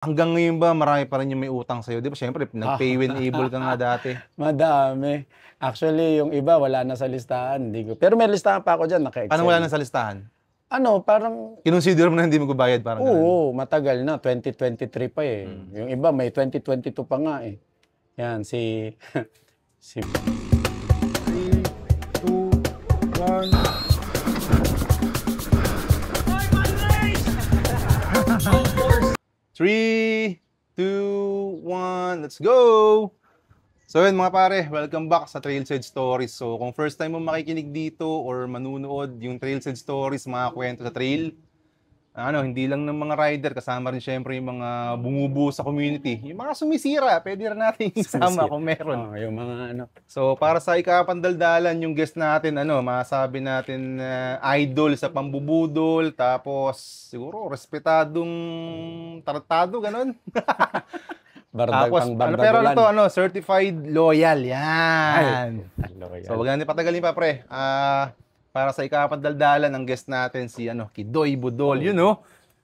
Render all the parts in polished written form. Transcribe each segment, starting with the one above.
Hanggang ngayon ba marami pa rin yung may utang sa'yo? Di ba siyempre nag-pay when able ka nga dati. Madami. Actually, yung iba wala na sa listahan. Hindi ko. Pero may listahan pa ako dyan, Paano wala naka-Excel. na sa listahan? Ano, parang, Kinonsider mo na hindi magbabayad parang ganun. oo, matagal na. 2023 pa eh. Yung iba may 2022 pa nga eh. Yan, si 3, 2, 1. 3, 2, 1, let's go! So yun mga pare, welcome back sa Trailside Stories. So kung first time mo makikinig dito or manunood yung Trailside Stories, mga kwento sa trail, hindi lang ng mga rider, kasama rin syempre yung mga bumubuo sa community. Yung mga sumisira, pwede rin natin isama kung meron. yung mga ano. So para sa ikapandaldalan, yung guest natin, masabi natin idol sa pambubudol, tapos siguro respetadong tratado, ganun. Tapos, pero certified loyal, yan. Loyal. So, wag natin patagalin pa, pre. Para sa ikapandaldalan, ang guest natin si Kidoy Budol,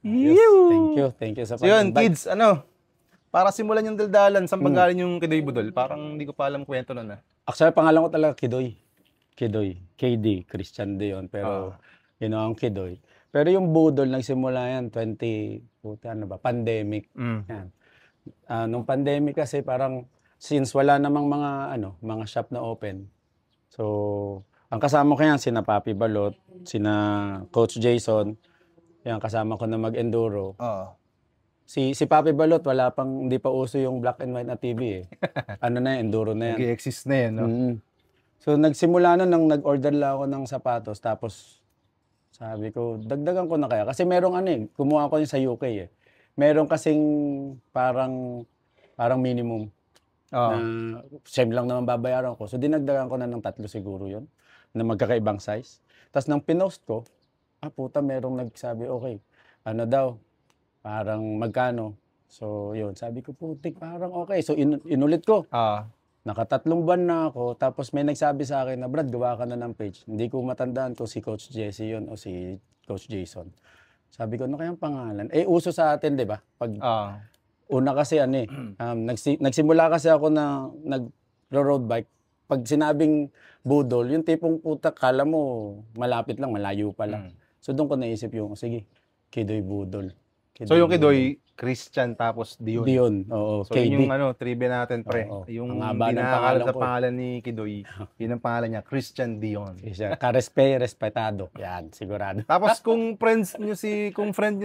Yes, thank you sa So yun, kids, para simulan yung daldalan, saan galing yung Kidoy Budol? Parang hindi ko pa alam kwento nun. Actually, pangalan ko talaga Kidoy. KD, Christian de yun. Pero, ang Kidoy. Pero yung Budol, nagsimula yan, pandemic. Yan. Nung pandemic kasi parang, since wala namang mga shop na open. So, ang kasama ko yan, sina Papi Balot, sina Coach Jason, yan, kasama ko na mag-enduro. Si Papi Balot, hindi pa uso yung black and white na TV eh. Enduro na yan. Nag-exist na yan, no? So, nagsimula na nang nag-order lang ako ng sapatos, tapos sabi ko, dagdagan ko na kaya. Kasi merong kumuha ko yun sa UK eh. Meron kasing parang minimum. Na same lang naman babayaran ko. So, dinagdagan ko na ng 3 siguro yun, na magkakaibang size. Tapos nang pinost ko, merong nagsabi, okay, parang magkano. So, yun, sabi ko, putik, parang okay. So, inulit ko. Naka3 buwan na ako, tapos may nagsabi sa akin na, Brad, gawa ka na ng page. Hindi ko matandaan kung si Coach Jesse yun o si Coach Jason. Sabi ko, ano kayang pangalan? Uso sa atin, di ba? Una kasi nagsimula kasi ako na nag-road bike. Pag sinabing budol, yung tipong puta, kala mo malapit lang, malayo pa lang. So doon ko naisip sige, Kidoy Budol. So yung Kidoy, Christian tapos Dion. Dion, oo. So yun yung trivia natin, pre. Yung binakalat sa pangalan ni Kidoy, yun ang pangalan niya, Christian Dion. Respetado. Yan, sigurado. Tapos kung friend niyo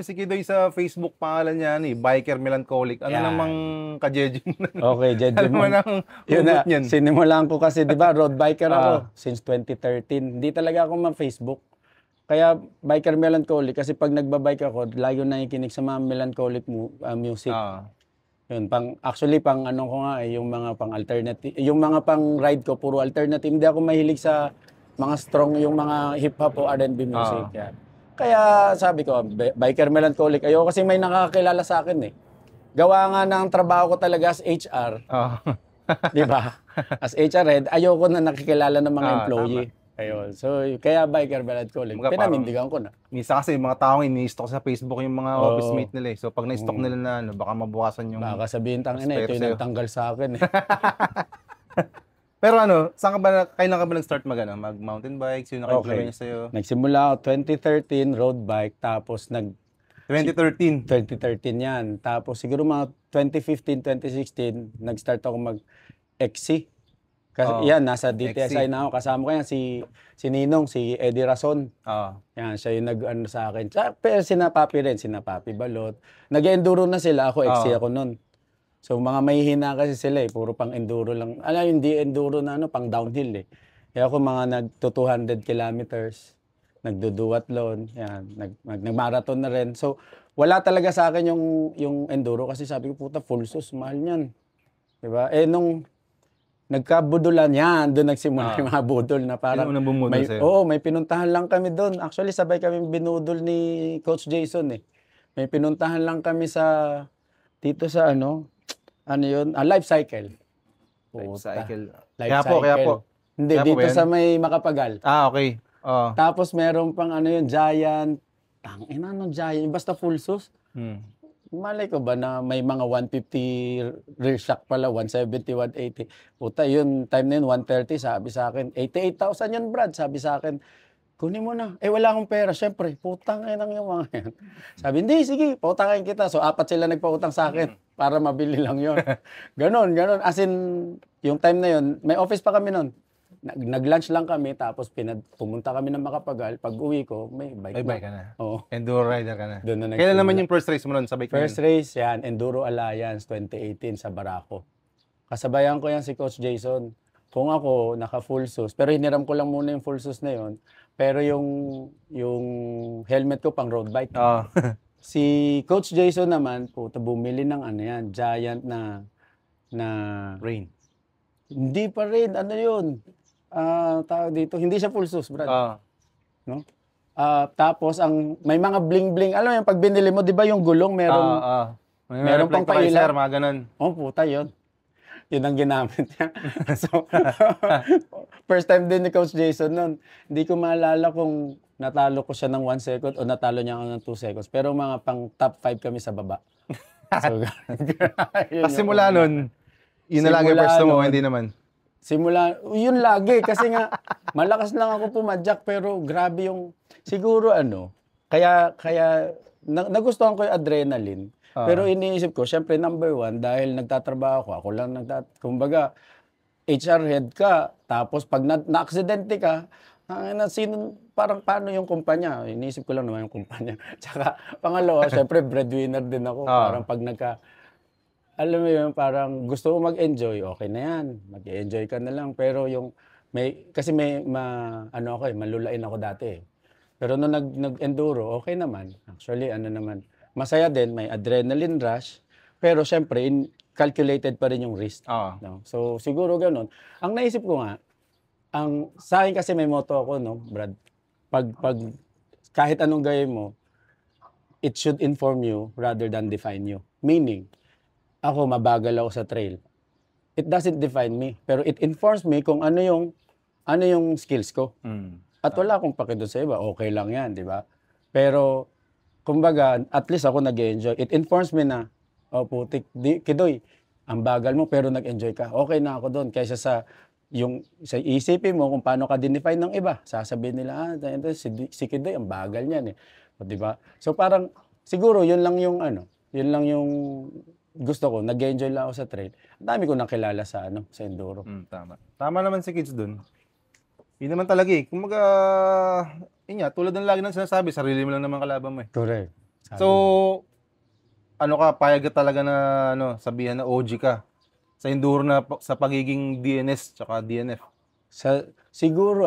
si Kidoy sa Facebook, pangalan niya Biker Melancholic. Namang ka-jeje mo na? Okay, jeje mo. Yun na, sinimulan ko kasi, di ba, road biker ako since 2013. Hindi talaga ako ma-Facebook. Kaya Biker Melancholic kasi pag nagbabike ako, lagi nakikinig sa mga melancholic music. Yun, actually pang ko nga yung mga pang alternative, yung mga pang ride ko puro alternative. Hindi ako mahilig sa mga strong, yung mga hip hop o R&B music. Yan. Kaya sabi ko, Biker Melancholic. Ayoko kasi may nakakilala sa akin eh. Gawa nga ng trabaho ko talaga as HR. Di ba? As HR head, ayoko na nakikilala ng mga employee. Tama. Ayun. So, kaya Biker Melancholic. Pinanindigan ko na. Minsan kasi yung mga taong ini-stock sa Facebook yung mga office mate nila eh. So, pag na-stock nila na baka mabukasan yung... Baka sabihin, ito yung nagtanggal sa akin eh. Pero kailan ka ba nag-start mag-mountain bikes? Yung naka-implement niya sa'yo? Nagsimula ako 2013, road bike. Tapos 2013 yan. Tapos siguro mga 2015, 2016, nag-start ako mag-XC. Kasi yan, nasa DTSI na ako. Kasama ko yan, si Ninong, si Eddie Rason. Yan, siya yung nag-ano sa akin. Pero sina Papi rin, sina Papi Balot. Nag-enduro na sila, ako XC ako nun. So mga mahihina kasi sila puro pang enduro lang. Hindi enduro na pang downhill eh. Kaya ako mga nag-200 kilometers, nagduduatlon, yan, nag-marathon na rin. So wala talaga sa akin yung enduro kasi sabi ko, puta, full sus, mahal niyan. Diba? Nung nagkabudulan yan, doon nagsimula yung mga budol na parang may pinuntahan lang kami doon. Actually, sabay kami binudol ni Coach Jason eh. May pinuntahan lang kami dito sa Life Cycle. Kaya po. Hindi, dito sa may Makapagal. Okay. Tapos meron pang Giant. Giant, basta full sus. malay ko ba na may mga 150 rear shock pala, 170, 180. Puta, yun, time na yun, 130, sabi sa akin, 88,000 yun, Brad. Sabi sa akin, kunin mo na. Wala akong pera. Siyempre, putang inang yung mga yan. Sabi, hindi, sige, pautangin kita. So, 4 sila nagpautang sa akin para mabili lang yun. Ganon. As in, yung time na yun, may office pa kami nun. Nag-lunch lang kami, tapos pumunta kami ng Makapagal. Pag uwi ko, may bike May na. bike ka na. Oo. Enduro rider ka na. Doon na Kailan nagsimula. naman yung first race mo nun sa bike First na yun? race, yan, Enduro Alliance 2018 sa Barako. Kasabayan ko yan si Coach Jason. Kung ako, naka full sus, pero hiniram ko lang muna yung full sus na yun. Pero yung helmet ko pang road bike. Oo. Si Coach Jason naman, puta, bumili ng ano yan, Giant na Rain. hindi pa rin, ano yun, tawag dito, hindi siya full sus, Brad. Oo. No? Tapos, may mga bling-bling, alam mo yung pag binili mo, di ba yung gulong, meron, meron pang pailaw. pailaw. Mga ganun. Oh, puta yun. Yun ang ginamit niya. So, first time din ni Coach Jason nun. Hindi ko maalala kung natalo ko siya ng 1 second o natalo niya ako ng 2 seconds. Pero mga pang top 5 kami sa baba. So, yun Kasi yung simula nun, yun na lagi Simula first mo, nun. hindi naman. yun lagi. Kasi nga, malakas lang ako pumadyak, pero grabe yung, siguro kaya nagustuhan ko yung adrenaline. Pero iniisip ko, syempre number 1, dahil nagtatrabaho ako lang kumbaga, HR head ka, tapos pag na-aksidente ka, paano yung kumpanya? Iniisip ko lang naman yung kumpanya. Tsaka, pangalawa, syempre breadwinner din ako. Parang pag alam mo yun, parang gusto ko mag-enjoy, okay na yan. Mag-enjoy ka na lang. Pero kasi malulain ako dati eh. Pero nung nag-enduro, okay naman. Actually, masaya din, may adrenaline rush, pero syempre, calculated pa rin yung risk. No? So, siguro ganun. Ang naisip ko nga, sa akin kasi may motto ako, no, Brad, pag kahit anong gawin mo, it should inform you rather than define you. Meaning, ako, mabagal ako sa trail. It doesn't define me, pero it informs me kung ano yung skills ko. At wala akong paki doon sa iba, okay lang yan, di ba? Pero, kumbaga, at least ako nag-enjoy. It informs me na, putik, Kidoy, ang bagal mo pero nag-enjoy ka. Okay na ako doon. Kaysa sa isipin mo kung paano ka dinefine ng iba. Sasabihin nila, si Kidoy, ang bagal niyan eh. O, diba? So parang, siguro, yun lang yung gusto ko. Nag-enjoy lang ako sa trail. Ang dami ko nakilala sa enduro. Tama. Tama naman si Kids dun. Yun naman talaga eh. Kumaga, tulad ng lagi nang sinasabi, sarili mo lang naman kalaban mo eh. Correct. So, payag ka talaga na, sabihan na OG ka sa enduro na sa pagiging DNS tsaka DNF? Siguro,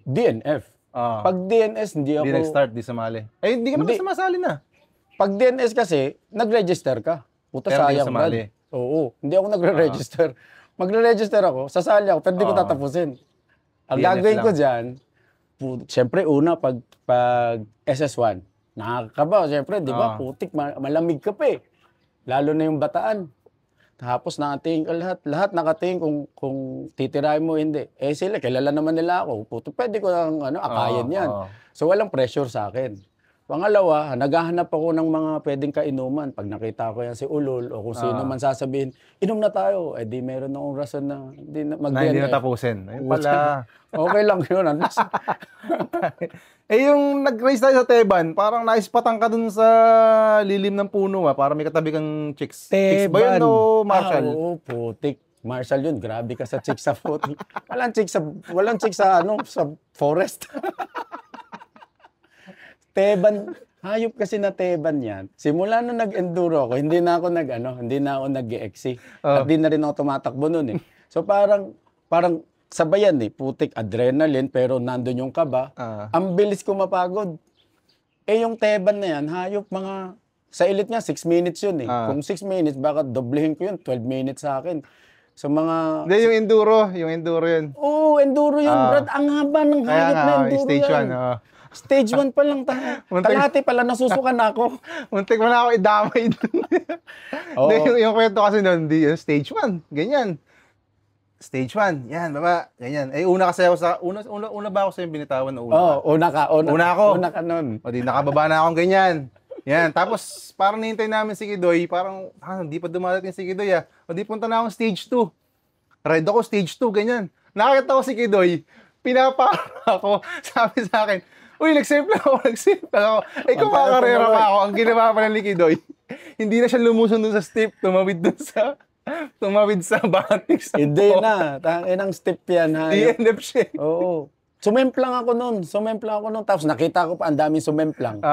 DNF. Pag DNS, hindi ako... Hindi nag-start, di sumali. Hindi ka naman sumasali na. Pag DNS kasi, nag-register ka. Puta, Pero sayang, Brad. Oo, hindi ako nagre-register. Magre-register ako, sasali ako, pero hindi ko tatapusin. Ang DNF gagawin ko lang. dyan, siyempre una, pag SS1, nakakaba, siyempre, di ba, putik, malamig ka pa eh. Lalo na yung Bataan. Tapos nakatingin ka lahat nakatingin kung titirahin mo hindi. Sila, kilala naman nila ako. Puto, pwede ko lang akayin yan. So walang pressure sa akin. Pangalawa, naghahanap ako ng mga pwedeng kainuman. Pag nakita ko yan si Ulol o kung sino man sasabihin, inom na tayo. Di meron akong rason na hindi natapusin. Ayun pala. Okay lang yun. Yung nag-race tayo sa Teban, parang naispatang ka dun sa lilim ng puno para may katabi kang chicks. Chicks ba yun o Marshall? Oo, putik. Marshall yun, grabe ka sa chicks sa putik. Walang chicks sa forest. Teban, hayop kasi na Teban yan. Simula nung nag-enduro ako, hindi na ako nag-EXE. At di na rin ako tumatakbo nun eh. So parang sabayan eh, putik, adrenaline, pero nandun yung kaba. Ang bilis ko mapagod. Yung Teban na yan, hayop sa elite nga, 6 minutes yun eh. Kung 6 minutes, baka doblehin ko yun, 12 minutes sa akin. So mga... Hindi, yung enduro yun. Oo, enduro yun, Brad. Ang haba ng hayop na enduro stage yan. 1, Stage 1 pa lang tayo. Kalahati pala, nasusukan na ako. Muntik mo na ako idamay dun. Yung kwento kasi nun, stage 1, ganyan. Stage 1, yan, baba, ganyan. Una kasi ako una ba ako sa'yo binitawan? Una ka. Una ako. Una ka nun. O di, nakababa na akong ganyan. Yan, tapos parang nihintay namin si Kidoy, parang, hindi pa dumadating si Kidoy O di punta na akong stage 2. Ride ako stage 2, ganyan. Nakakita ko si Kidoy, pinapara ako, sabi sa akin, uy, nag-save lang ako. Ay, kumakarera pa ako. Ang ginawa pa ng Kidoy, hindi na siya lumuson dun sa step, tumawid sa Bantix. Hindi na. Tangin ang step yan. DNF siya. Oo. Sumemplang ako nun. Tapos nakita ko pa ang daming sumemplang.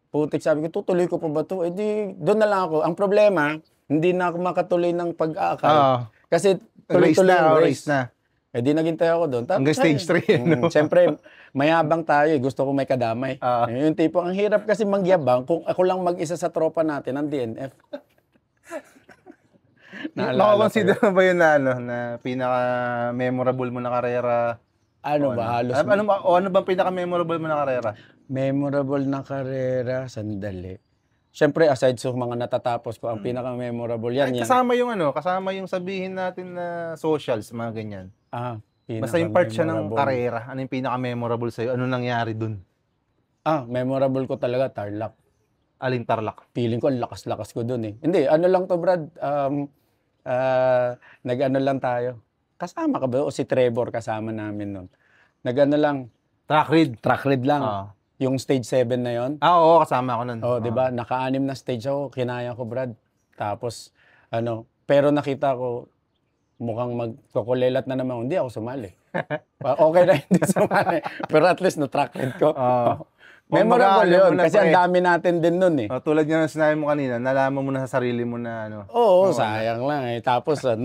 Putik, sabi ko, tutuloy ko pa ba ito? Eh di, doon na lang ako. Ang problema, hindi na ako makatuloy ng pag-aakay. Kasi tuloy-tuloy ang race na. Eh di naghintay ako doon. Hanggang stage 3. Siyempre, mayabang tayo. Gusto ko may kadamay. Yung tipo, ang hirap kasi mangyabang kung ako lang mag-isa sa tropa natin, ang DNF. Nakakonsider mo ba yun na pinaka-memorable mo na karera? Ano ba? Halos. Ano bang pinaka-memorable mo na karera? Memorable na karera, sandali. Siyempre, aside sa mga natatapos ko, ang pinaka-memorable yan. Kasama yung sabihin natin na socials, mga ganyan. Basta yung part siya ng karera. Ano yung pinaka-memorable sa'yo? Ano nangyari dun? Memorable ko talaga, Tarlac. Alin Tarlac? Feeling ko, ang lakas-lakas ko dun eh. Hindi, ano lang to, Brad. Nag-ano lang tayo. Kasama ka ba? O si Trevor, kasama namin nun. Nag-ano lang. Track read lang. Yung stage 7 na yon. Oo, kasama ako nun. Di ba? Naka-6 na stage ako. Kinaya ko, Brad. Tapos, pero nakita ko, mukhang magkukulelat na naman. Hindi ako sumali. Okay na hindi sumali. Pero at least na-track read ko. Memorable yun. Kasi ang dami natin din nun eh. Tulad nga ng sinabi mo kanina, nalaman mo na sa sarili mo na Oo, sayang lang eh. Tapos ang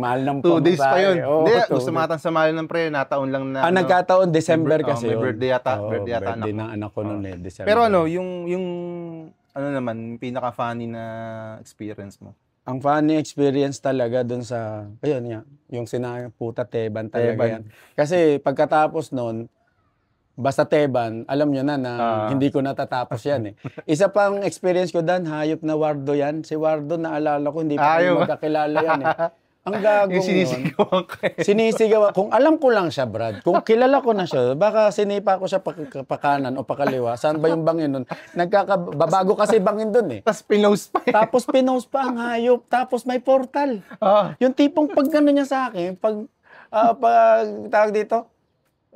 mahal ng 2 days pa yun. Oo, hindi, gusto matang sa mahal ng pre, nataon lang na. Nagkataon, December kasi yun. May birthday yata. Birthday ng anak ko nun eh, December. Pero yung naman, pinaka-funny na experience mo? Ang funny experience talaga dun sa, ayun nga, yung puta Teban talaga yan. Kasi pagkatapos nun, basta Teban, alam nyo na hindi ko natatapos yan eh. Isa pang experience ko dan, hayop na Wardo yan. Si Wardo, naalala ko, hindi pa kami magkakilala yan eh. Ang gagong sinisigawan ka eh. Sinisigawan. Kung alam ko lang siya, Brad, kung kilala ko na siya, baka sinipa ko siya pakanan o pakaliwa. Saan ba yung bangin nun? Babago kasi bangin dun eh. Tapos pinost pa eh. Tapos pinost pa ang hayop. Tapos may portal. Yung tipong pag gano'n niya sa akin, pag tawag dito,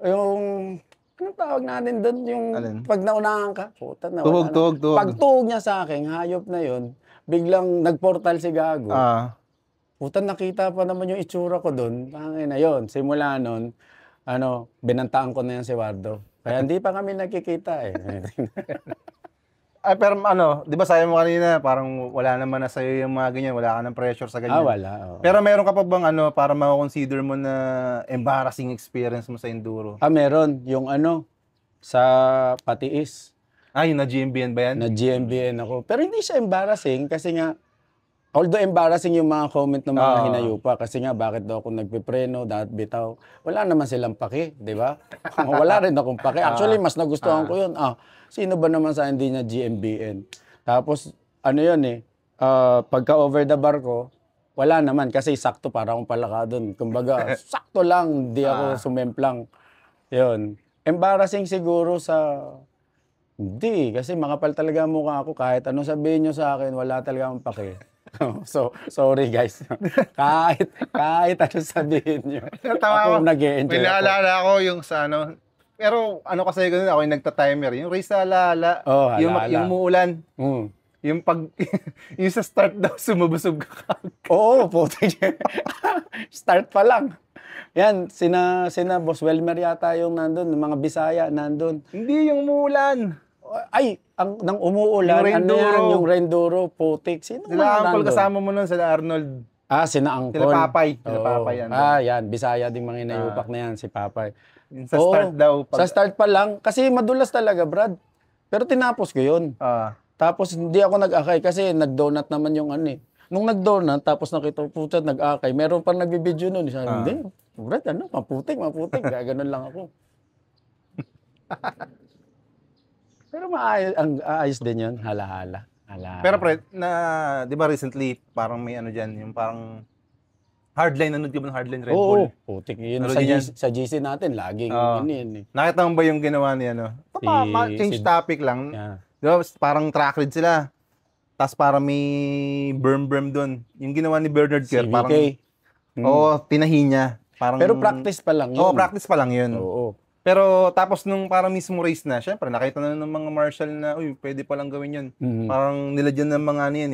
yung... Anong tawag natin doon? Yung pag naunahan ka, puta na. Tuhog. Pag tuhog niya sa akin, hayop na yun, biglang nagportal si Gago. Puta, nakita pa naman yung itsura ko doon. Tangin na yun. Simula nun, binantaan ko na yan si Wardo. Kaya hindi pa kami nakikita eh. Pero di ba sabi mo kanina, parang wala naman na sa'yo yung mga ganyan, wala ka ng pressure sa ganyan. Wala. Pero meron ka pa bang para mako-consider mo na embarrassing experience mo sa enduro? Meron. Yung sa Patiis. Yung na-GMBN ba yan? Na-GMBN ako. Pero hindi siya embarrassing kasi nga, although embarrassing yung mga comment ng mga hinayupa kasi nga bakit daw ako nagpipreno, dapat bitaw. Wala naman silang paki, di ba? Wala rin akong paki. Actually, mas nagustuhan ko yun. Sino ba naman sa hindi na GMBN? Tapos, yun eh, pagka over the bar ko, wala naman kasi sakto para akong palaka doon. Kumbaga, sakto lang, hindi ako sumemplang. Yun. Embarrassing siguro sa... Hindi, kasi makapal talaga mukha ako. Kahit anong sabihin nyo sa akin, wala talaga akong paki. So, sorry guys. kahit ano sabihin nyo. Ako nag-e-enjoy ako. May naalala ako yung sa pero kasi ganun, ako yung nagta-timer. Yung race sa Alala. Yung muulan. Yung yung sa start daw, sumubusog ka. Oo, puti. Start pa lang. Yan, sina Boss Welmer yata yung nandun, mga Bisaya nandun. Hindi, yung umuulan. Nang umuulan, yung Renduro, putik. Sino sila Uncle, kasama mo nun, sila Arnold. Sina Uncle. Sila Papay. Yan, Bisaya din mga inayupak na yan, si Papay. Sa start daw. Sa start pa lang, kasi madulas talaga, Brad. Pero tinapos ko yun. Tapos hindi ako nag-akay kasi nag-donut naman yung Nung nag-donut, tapos nakita ko, nag-akay. Meron pa nagbibideo nun. Sabi, hindi, Brad, maputik. Gano'n lang ako. Pero ayos din yun, hala-hala. Pero pre, di ba recently, parang may dyan, yung parang hardline, nanood ka ba ng hardline Red Bull? Oo, putik. Yun sa GC natin, laging yun. Nakita mo ba yung ginawa niya, change topic lang. Di ba? Parang track lead sila. Tapos parang may berm doon. Yung ginawa ni Bernard Kerr, parang, CVK. tinahi niya. Parang, Pero practice pa lang yun. practice pa lang yun. Oo. Pero tapos nung parang mismo race na, syempre nakita na ng mga marshal na, uy, pwede palang gawin yun. Parang nilagyan ng mga ano yan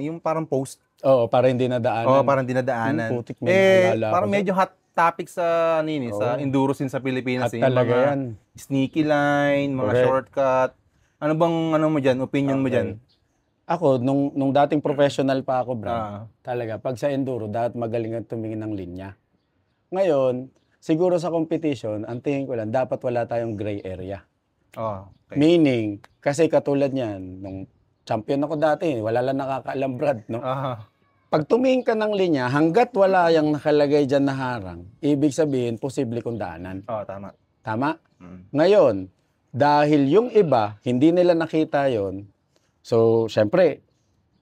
yung parang post. Oo, para hindi nadaanan. Parang dinadaanan. Putik, may naalala parang ako medyo hot topic sa, sa enduro scene sa Pilipinas. At Yung talaga mga yan. sneaky line, mga Correct. shortcut. Ano bang mo dyan, opinion mo dyan? Ako, nung dating professional pa ako, Brad, talaga, pag sa enduro, dapat magaling ang tumingin ng linya. Ngayon, siguro sa competition, ang tingin ko lang, dapat wala tayong gray area. Okay. Meaning, kasi katulad niyan, nung champion ako dati, wala lang nakakaalam, Brad, no? Pag tumingin ka ng linya, hanggat wala yung nakalagay dyan na harang, ibig sabihin, posible kong daanan. Tama. Tama? Ngayon, dahil yung iba, hindi nila nakita yon, so, syempre,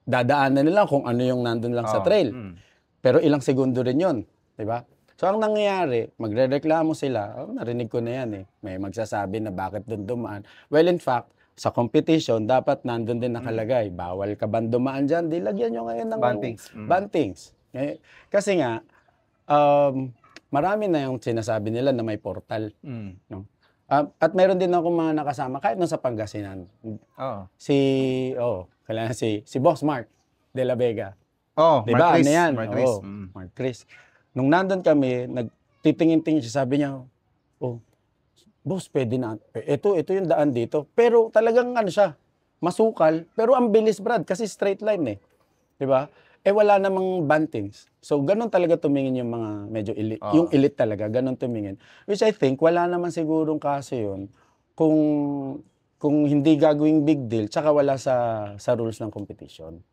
dadaanan nila kung ano yung nandun lang sa trail. Pero ilang segundo rin yun. Diba? So, ang nangyayari, magrereklamo sila, narinig ko na yan eh. May magsasabi na bakit doon dumaan. Well, in fact, sa competition, dapat nandun din nakalagay. Bawal ka ba dumaan dyan? Di lagyan nyo ngayon ng bantings. Kasi nga, marami na yung sinasabi nila na may portal. No? At meron din ako mga nakasama, kahit nasa Pangasinan. Si Boss Mark de la Vega. Mark Diba? Chris. Ano yan? Mark Chris. Nung nandun kami, nagtitingin-tingin siya, sabi niya, boss, pwede na. Ito yung daan dito. Pero talagang ano siya, masukal. Pero ang bilis, Brad, kasi straight line eh. Diba? Wala namang bantings. So, ganun talaga tumingin yung mga medyo elite. Yung elite talaga, ganun tumingin. Which I think, wala naman sigurong kaso yun kung hindi gagawing big deal, tsaka wala sa rules ng competition.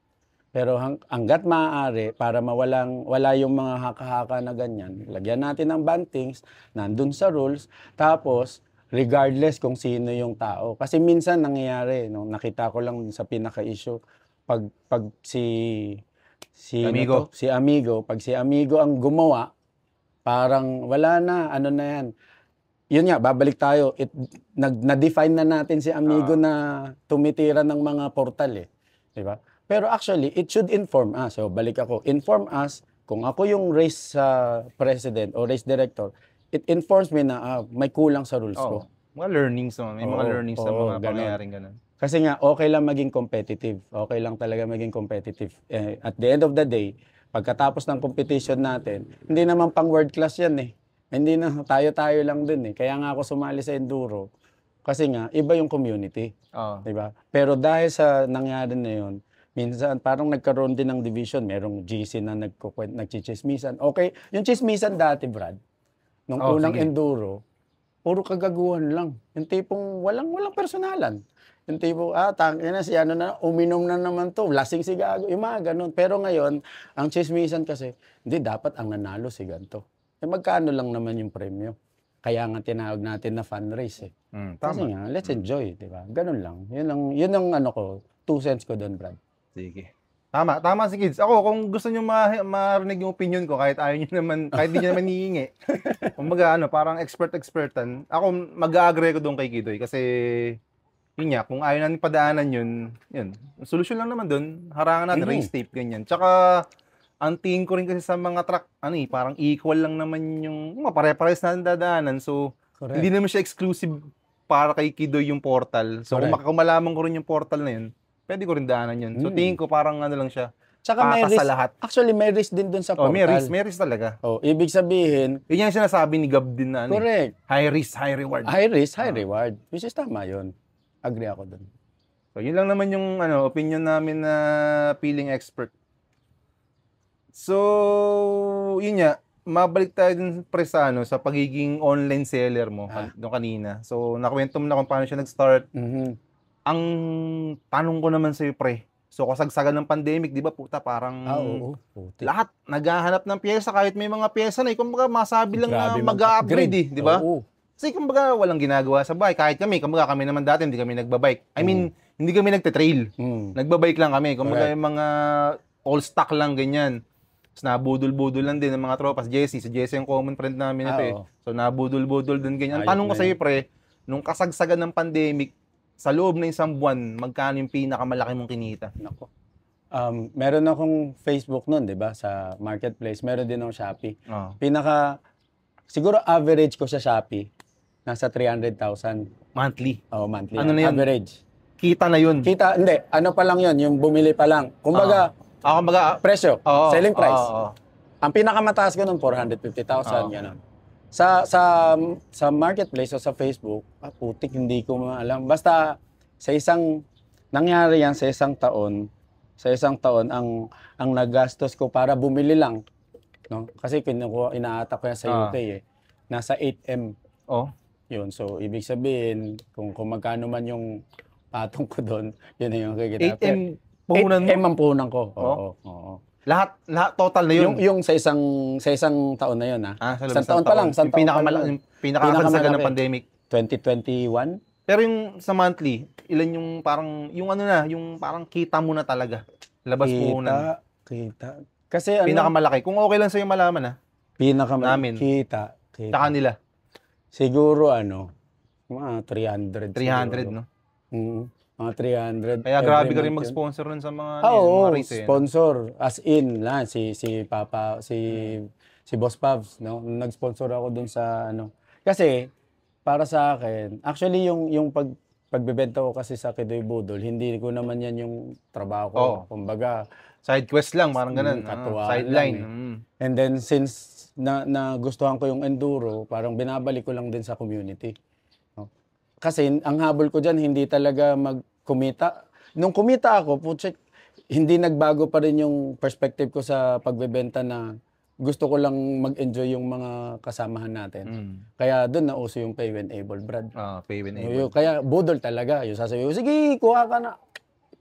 Pero hanggat maaari, para wala yung mga haka-haka na ganyan, lagyan natin ng bantings, nandun sa rules, tapos regardless kung sino yung tao. Kasi minsan nangyayari, no, nakita ko lang sa pinaka-issue, pag si Amigo ang gumawa, parang wala na, ano na yan. Yun nga, babalik tayo. Na-define na natin si Amigo na tumitira ng mga portal eh. Diba? Pero actually, it should inform us. So, balik ako. Inform us, kung ako yung race president o race director, it informs me na may kulang sa rules ko. Mga learnings naman. May mga learnings na mga pangyayaring ganun. Kasi nga, okay lang maging competitive. Okay lang talaga maging competitive. At the end of the day, pagkatapos ng competition natin, hindi naman pang world class yan eh. Hindi na, tayo-tayo lang din eh. Kaya nga ako sumali sa enduro. Kasi nga, iba yung community. Diba? Pero dahil sa nangyari na yun, minsan parang nagkaroon din ng division. Merong GC na nagchichismisan. Okay, yung chismisan dati, Brad, nung unang enduro, puro kagaguhan lang. Yung tipong walang personalan. Yung tipong, tangina si ano na, uminom na naman to, lasing si gago, yung mga ganun. Pero ngayon, ang chismisan kasi, hindi, dapat ang nanalo si ganto. Magkano lang naman yung premyo. Kaya nga tinawag natin na fun race eh. Kasi nga, let's enjoy, di ba? Ganun lang. Yun ang ano ko, 2 cents ko doon, Brad. Sige. Tama si Kids. Ako, kung gusto nyo marinig yung opinion ko, kahit ayaw nyo naman, kahit di nyo naman hihingi. Kumbaga, parang expert-expertan. Ako, mag-agree ko doon kay Kidoy. Kasi, yun nga, kung ayaw natin padaanan yun. Solusyon lang naman doon. Harangan natin, race tape, ganyan. Tsaka, ang tingin ko rin kasi sa mga truck, parang equal lang naman yung pare-pares natin dadaanan. So, correct, hindi naman siya exclusive para kay Kidoy yung portal. So, correct, kung malaman ko rin yung portal na yun, pwede ko rin daanan yun. So, tingin ko parang ano lang siya. Tsaka may risk, lahat. Actually, may risk din dun sa portal. May risk talaga. Ibig sabihin, yun yung sinasabi ni Gab din na correct. High risk, high reward. High risk, high reward. Which is tama yun. Agree ako dun. So, yun lang naman yung opinion namin na feeling expert. So, yun nga, mabalik tayo dun pre sa pagiging online seller mo doon kanina. So, nakwento mo na kung paano siya nag-start. Ang tanong ko naman sa'yo pre, so kasagsagan ng pandemic, di ba puta, parang lahat naghahanap ng pyesa kahit may mga pyesa na kumbaga masabi lang na mag-upgrade di ba? Kasi kumbaga walang ginagawa sa bahay. Kahit kami naman dati hindi kami nagbabike. I mean, hindi kami nagte-trail. Nagbabike lang kami. Kumbaga yung mga all stock lang ganyan. Tapos nabudol-budol lang din ng mga tropas. Si Jesse yung common friend namin ito eh. So nabudol-budol din ganyan. Ang tanong ko sa'yo pre, nung kasagsagan ng pandemic, sa loob ng isang buwan, magkano yung pinakamalaki mong kinita? Nako. Meron akong Facebook nun, di ba? Sa marketplace. Meron din akong Shopee. Oh. Siguro average ko sa Shopee, nasa 300,000. Monthly. Oh, monthly. Ano na yun? Average. Kita na yun. Kita, hindi. Ano pa lang yun, yung bumili pa lang. Kumbaga, kumbaga, presyo, selling price. Oo. Ang pinakamataas ko nun, 450,000, gano'n. Sa marketplace o sa Facebook, putik, hindi ko maalam. Basta, nangyari yan sa isang taon, ang nagastos ko para bumili lang, no? Kasi inaatak ko yan sa UK nasa 8M. Oh. Yun, so ibig sabihin, kung magkano man yung patong ko doon, yun na yung kikita. 8M puhunan mo? 8M ang puhunan ko. Oo. Lahat total na yun? Yung sa isang taon na yun, ha? Sa isang taon pa lang. Yung pinakakansaga ng pandemic. 2021. Pero yung sa monthly, ilan yung parang, yung parang kita mo na talaga. Labas puhunan. Kita. Kasi pinakamalaki. Kung okay lang sa'yo malaman, namin. Kita. Sa kanila. Siguro mga 300. 300, no? Mga 300. Kaya grabe ka rin mag-sponsor nun sa mga race. Sponsor. As in, si Boss Pavs, no? Nag-sponsor ako dun sa Kasi, para sa akin, actually yung pagbebenta ko kasi sa Kidoy Budol, hindi ko naman yan yung trabaho ko. Kumbaga, side quest lang, parang ganun. Sideline. And then, since nagustuhan ko yung enduro, parang binabalik ko lang din sa community. No? Kasi, ang habol ko dyan, hindi talaga kumita. Nung kumita ako, hindi nagbago pa rin yung perspective ko sa pagbebenta na gusto ko lang mag-enjoy yung mga kasamahan natin. Kaya doon nauso yung pay when able, Brad. Pay when able. Kaya budol talaga. Yung sasabihin, sige, kuha ka na.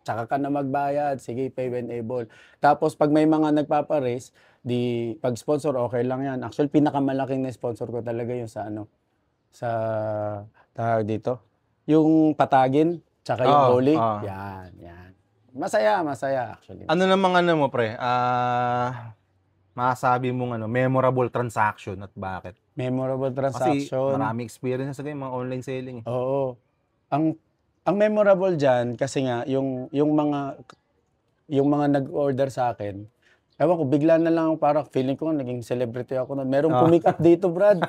Tsaka ka na magbayad. Sige, pay when able. Tapos pag may mga nagpaparace, pag sponsor, okay lang yan. Actually, pinakamalaking na sponsor ko talaga yung sa tawag dito. Yung patagin, tsaka yung bowling. Yan. Masaya actually. Ano namang mo, pre? Masabi mong memorable transaction at bakit? Memorable transaction. Kasi marami experience sa mga online selling. Oo. Ang memorable diyan kasi nga yung mga nag-order sa akin. Ewan ko, bigla na lang parang feeling ko naging celebrity ako noon. Merong pumick up dito, Brad.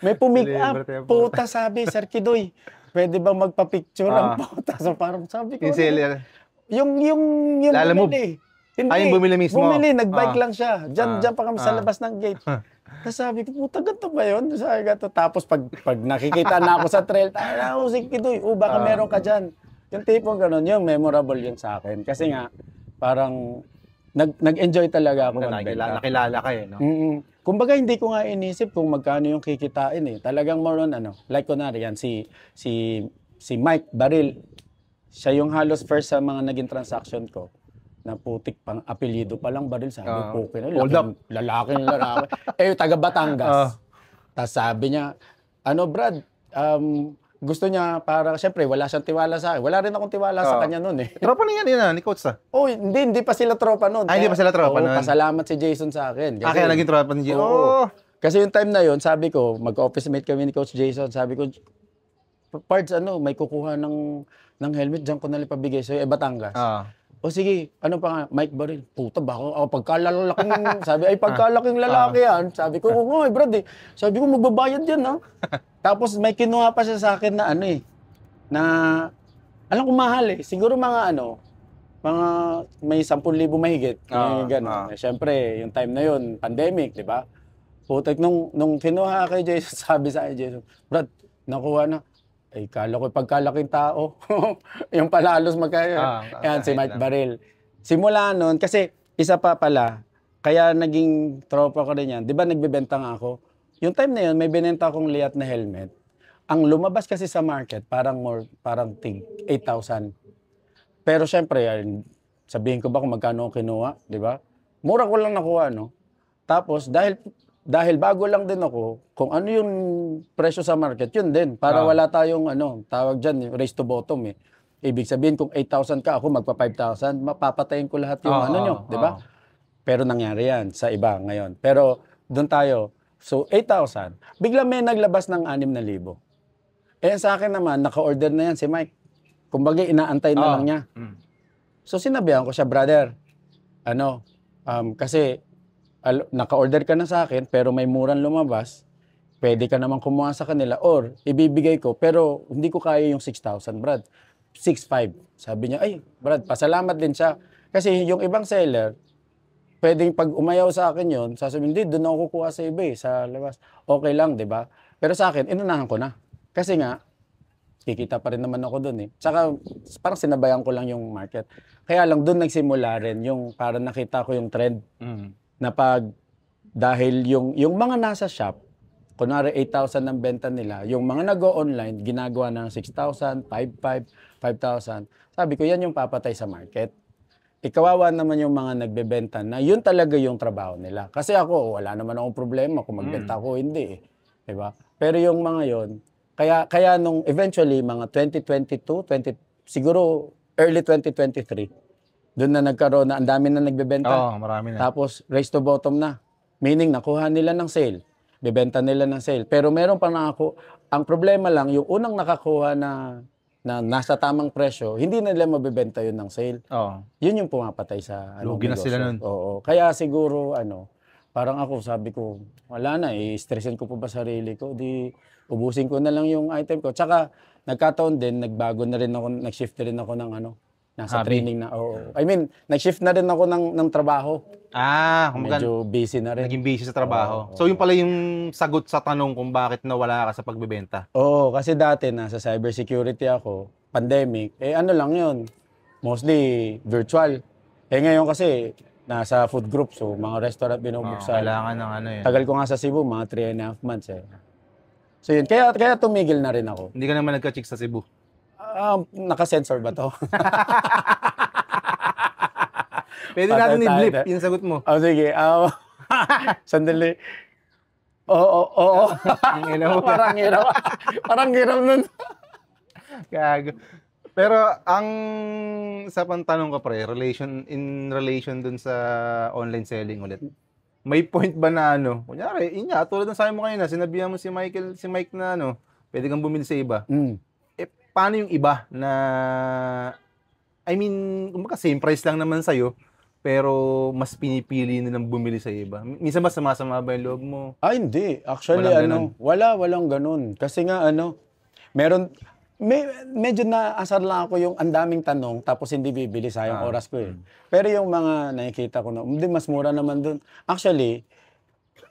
May pumick up. Puta, sabi, Sir Kidoy, pwede ba magpa-picture ang puta? So parang sabi ko, yung bumili. Hindi, yung bumili mismo? Bumili, nag-bike lang siya. Diyan pa kami sa labas ng gate. Tapos sabi ko, puta, ganito ba yun? Sabi ko, tapos pag nakikita na ako sa trail, si Kidoy, baka meron ka dyan. Yung tipong gano'n, yung memorable yun sa akin. Kasi nga, parang nag-enjoy talaga ako magbenta. Nakilala ka no? Kumbaga, hindi ko nga inisip kung magkano yung kikitain Talagang more on, like kunwari yan, si Mike Baril. Siya yung halos first sa mga naging transaction ko. Na putik pang apelyido pa lang Baril, sabi ko, lalaking lalaki. Taga Batangas. Tapos sabi niya, Brad, gusto niya para, syempre, wala siyang tiwala sa akin. Wala rin akong tiwala sa kanya noon Tropa na yan, ni Coach hindi pa sila tropa noon. Hindi pa sila tropa noon. Pasalamat si Jason sa akin. Kaya naging tropa ni Jason. Kasi yung time na yun, sabi ko, mag-office mate kami ni Coach Jason, sabi ko, Pards, may kukuha ng helmet, diyan ko nalang pabigay sa'yo, Batangas. O sige, ano pa nga, Mike Baril, puta ba ako, pagkalalaking, pagkalaking lalaki yan. Sabi ko, Brad Sabi ko, magbabayad yan, Tapos may kinuha pa siya sa akin na na, alam ko mahal siguro mga mga may 10,000 mahigit, gano'n. Siyempre, yung time na yun, pandemic, di ba? Putik, nung kinuha kay Jason, sabi sa akin, Jason, Brad, nakuha na. Kala ko pagkalaking tao. Yung pala halos yan, si Mike Baril. Simula nun, kasi isa pa pala, kaya naging tropa ko rin yan. Di ba nagbebenta nga ako? Yung time na yun, may binenta akong liat na helmet. Ang lumabas kasi sa market, parang 8,000. Pero syempre, sabihin ko ba kung magkano kinuha, di ba? Mura ko lang nakuha, Tapos, dahil bago lang din ako, kung ano yung presyo sa market, yun din. Para wala tayong, tawag dyan, race to bottom Ibig sabihin, kung 8,000 ka, ako magpa 5,000, mapapatayin ko lahat yung nyo, di ba? Pero nangyari yan sa iba ngayon. Pero doon tayo, so 8,000, bigla may naglabas ng 6,000. Sa akin naman, naka-order na yan si Mike. Kumbaga, inaantay na lang niya. Mm. So, sinabihan ko siya, brother, kasi naka-order ka na sa akin, pero may murang lumabas, pwede ka naman kumuha sa kanila, or ibibigay ko, pero hindi ko kaya yung 6,000, Brad. 6,500. Sabi niya, ay, Brad, pasalamat din siya. Kasi yung ibang seller, pwedeng pag umayaw sa akin yon, sasabihin, hindi, doon ako kukuha sa iba sa labas. Okay lang, di ba? Pero sa akin, inunahan ko na. Kasi nga, kikita pa rin naman ako doon eh. Tsaka, parang sinabayan ko lang yung market. Kaya lang, doon nagsimula rin yung, parang nakita ko yung trend na dahil yung mga nasa shop, kunwari 8,000 ang benta nila, yung mga nag-o-online, ginagawa ng 6,000, 5,500, 5,000. Sabi ko, yan yung papatay sa market. Ikawawa naman yung mga nagbebenta na yun talaga yung trabaho nila. Kasi ako, wala naman akong problema kung magbenta ako, hindi eh. Diba? Pero yung mga yon, kaya nung eventually, mga 2022, siguro early 2023, doon na nagkaroon na, ang dami na nagbebenta. Oo, marami na. Tapos, race to bottom na. Meaning, nakuha nila ng sale. Bebenta nila ng sale. Pero meron pa na ako, ang problema lang, yung unang nakakuha na nasa tamang presyo, hindi na nila mabebenta yun ng sale. Oo. Yun yung pumapatay sa Lugi na negosyo. sila nun. Oo. Kaya siguro, parang ako, sabi ko, wala na, i-stressin ko pa ba sarili ko? Di, ubusin ko na lang yung item ko. Tsaka, nagkataon din, nag-shift na rin ako ng nasa Hobby. training na. Oo. I mean, nag-shift na rin ako ng trabaho. Kumbaga, Medyo busy na rin. naging busy sa trabaho. Oo. So, yung pala yung sagot sa tanong kung bakit nawala ka sa pagbebenta. Oo, kasi dati nasa cybersecurity ako, pandemic, lang yun. Mostly virtual. Ngayon kasi, nasa food group, so mga restaurant binubuksan. Kailangan ng yan. Tagal ko nga sa Cebu, mga 3.5 months eh. So yun, kaya tumigil na rin ako. Hindi ka naman nagka-chick sa Cebu. Naka-sensor ba to? Pwede natin i-blip yung sagot mo. Sige. Sandali. Oo. Parang hirap nun. Gago. Pero ang sa pantanong ko pre, in relation dun sa online selling ulit. May point ba na kunyari, tulad ng sabi mo kanina, sinabihan mo si Mike na pwede kang bumili sa iba. Paano yung iba na, I mean, kumbaga same price lang naman sa'yo, pero mas pinipili nilang bumili sa iba. Minsan ba sumasama ba yung loob mo? Hindi. Actually, walang ganun. Kasi nga, medyo naasar lang ako yung ang daming tanong, tapos hindi bibili, sayang oras ko eh. Pero yung mga nakikita ko hindi, mas mura naman dun. Actually,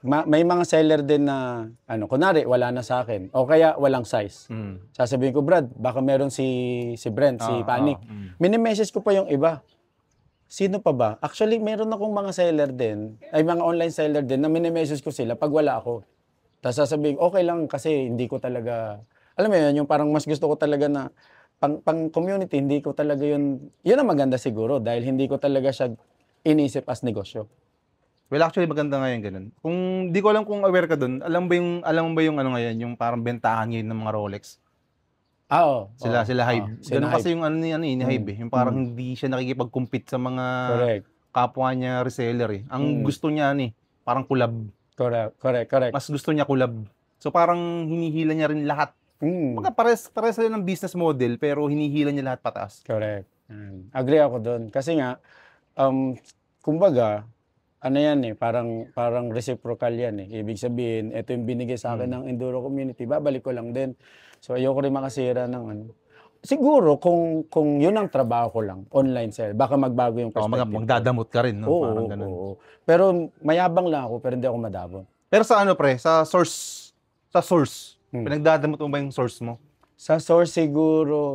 may mga seller din na, kunwari, wala na sa akin. O kaya, walang size. Sasabihin ko, Brad, baka meron si Brent, si Panic. Mini-message ko pa yung iba. Sino pa ba? Actually, meron akong mga seller din, mga online seller din, na mini-message ko sila pag wala ako. Tapos sasabihin, okay lang kasi hindi ko talaga, alam mo yun, yung parang mas gusto ko talaga na, pang community, hindi ko talaga yun ang maganda siguro, dahil hindi ko talaga siya inisip as negosyo. Well, actually, maganda nga yung ganun. Kung di ko alam kung aware ka dun, alam mo ba yung ngayon, yung parang bentahan ngayon ng mga Rolex? Oo. Sila Hive. Ganun kasi yung ni Hive eh. Yung parang Mm. hindi siya nakikipag-compete sa mga Correct. kapwa niya reseller eh. Ang gusto niya parang collab. Correct. Mas gusto niya collab. So parang hinihila niya rin lahat. Mga pares sila ng business model pero hinihila niya lahat pataas. Correct. Agree ako doon. Kasi nga, kumbaga, yan eh, parang reciprocal yan eh. Ibig sabihin, ito yung binigay sa akin ng Enduro community, babalik ko lang din. So ayoko rin makasira ng Siguro kung yun ang trabaho ko lang, online sale, baka magbago yung perspective. Magdadamot ka rin, no? Oo, Parang ganun. oo. Pero mayabang lang ako, pero hindi ako madabon. Pero sa pre, sa source, pinagdadamot mo ba yung source mo? Sa source siguro,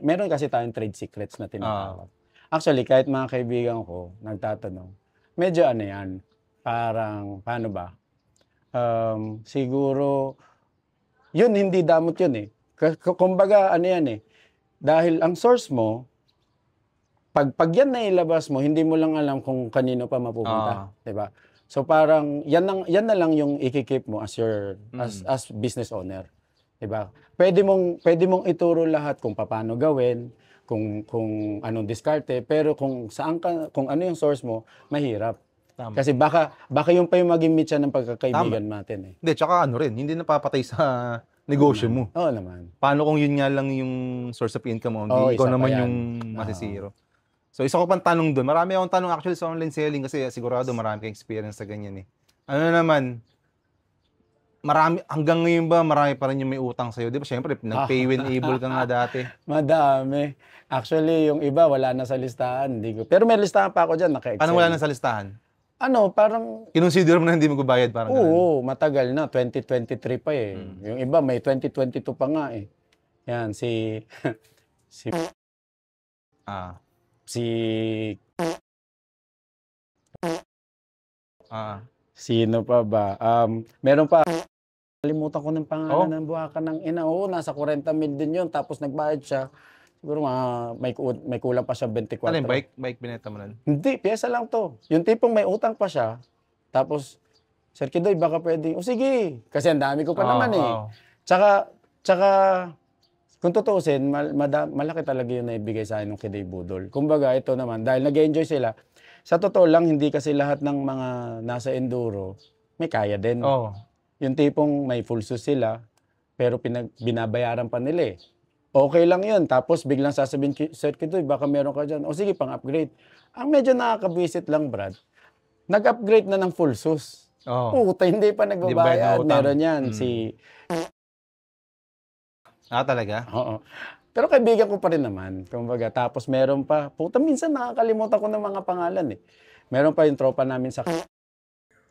meron kasi tayong trade secrets na tinatawag. Actually, kahit mga kaibigan ko, nagtatanong, medyo yan, parang, paano ba? Siguro, yun, hindi damot yun eh. Kumbaga, yan eh. Dahil ang source mo, pag yan na ilabas mo, hindi mo lang alam kung kanino pa mapupunta. Diba? So parang, yan na lang yung ikikip mo as your, as business owner. Diba? Pwede mong ituro lahat kung paano gawin, kung anong diskarte, pero kung ano yung source mo, mahirap. Tama. Kasi baka yung pa yung maging mitya ng pagkakaibigan natin eh. Hindi, tsaka hindi napapatay sa negosyo mo. Oo naman. Paano kung yun nga lang yung source of income mo, Oo, hindi ikaw isa pa naman yan. yung masisiro. So, isa ko pang tanong doon. Marami akong tanong actually sa online selling kasi sigurado marami kang experience sa ganyan eh. Ano naman, hanggang ngayon ba marami pa rin yung may utang sa'yo? Di ba syempre, nag-pay when able ka nga dati. Madami. Actually, yung iba wala na sa listahan. Hindi ko. Pero may listahan pa ako dyan, naka-Excel. Paano wala na sa listahan? Ano, parang Kinonsider mo na hindi mo magbabayad parang ganun? oo, matagal na. 2023 pa eh. Yung iba may 2022 pa nga eh. Yan, si Ah. si Ah. sino pa ba? Meron pa, kalimutan ko ng pangalan ng buwakan ng ina. Oo, nasa 40,000 din yun. Tapos nagbayad siya. Siguro may kulang pa siya 24. Ano yung bike? Bike binenta mo nun? Hindi, pyesa lang to. Yung tipong may utang pa siya. Tapos, Sir Kidoy, baka pwede. O sige, kasi ang dami ko pa naman eh. Tsaka, kung tutuusin, malaki talaga yung naibigay sa akin ng Kidoy Budol. Kumbaga, ito naman, dahil nag-enjoy sila, sa totoo lang, hindi kasi lahat ng mga nasa enduro, may kaya din. Yung tipong may full sus sila, pero binabayaran pa nila eh. Okay lang yun. Tapos biglang sasabihin, Sir Kidoy, baka meron ka dyan. O sige, pang-upgrade. Ang medyo nakaka-visit lang, Brad, nag-upgrade na ng full sus. Puta, hindi pa nagbabayad. Meron yan. Talaga? Oo. Pero kaibigan ko pa rin naman. Kumbaga, tapos meron pa. Puta, minsan nakakalimutan ko ng mga pangalan eh. Meron pa yung tropa namin sa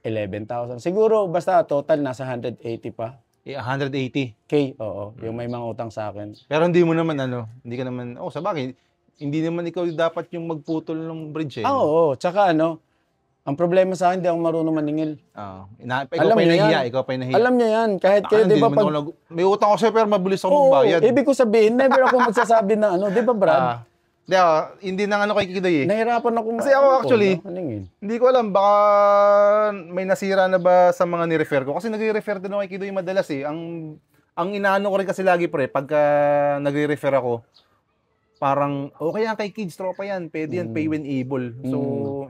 11,000. Siguro, basta total nasa 180 pa. 180? Oo. Yung may mga utang sa akin. Pero hindi mo naman hindi ka naman, sabagay, hindi naman ikaw dapat yung magputol ng bridge eh. Oo. Tsaka ang problema sa akin, hindi ako marunong maningil. Ikaw pa yung nahiya. Alam niya yan. Kahit kayo, di ba may utang ko sa'yo pero mabilis ako magbayad. Ibig ko sabihin, never ako magsasabi na di ba Brad? Hindi na kay Kidoy eh. Nahirapan ako. Kasi ako actually, hindi ko alam, baka may nasira na ba sa mga ni-refer ko. Kasi nagre-refer din ako kay Kidoy madalas eh. Ang inaano ko rin kasi lagi pre, pagka nagre-refer ako, parang, okay yan kay kids, tropa yan, pwede yan, pay when able. So,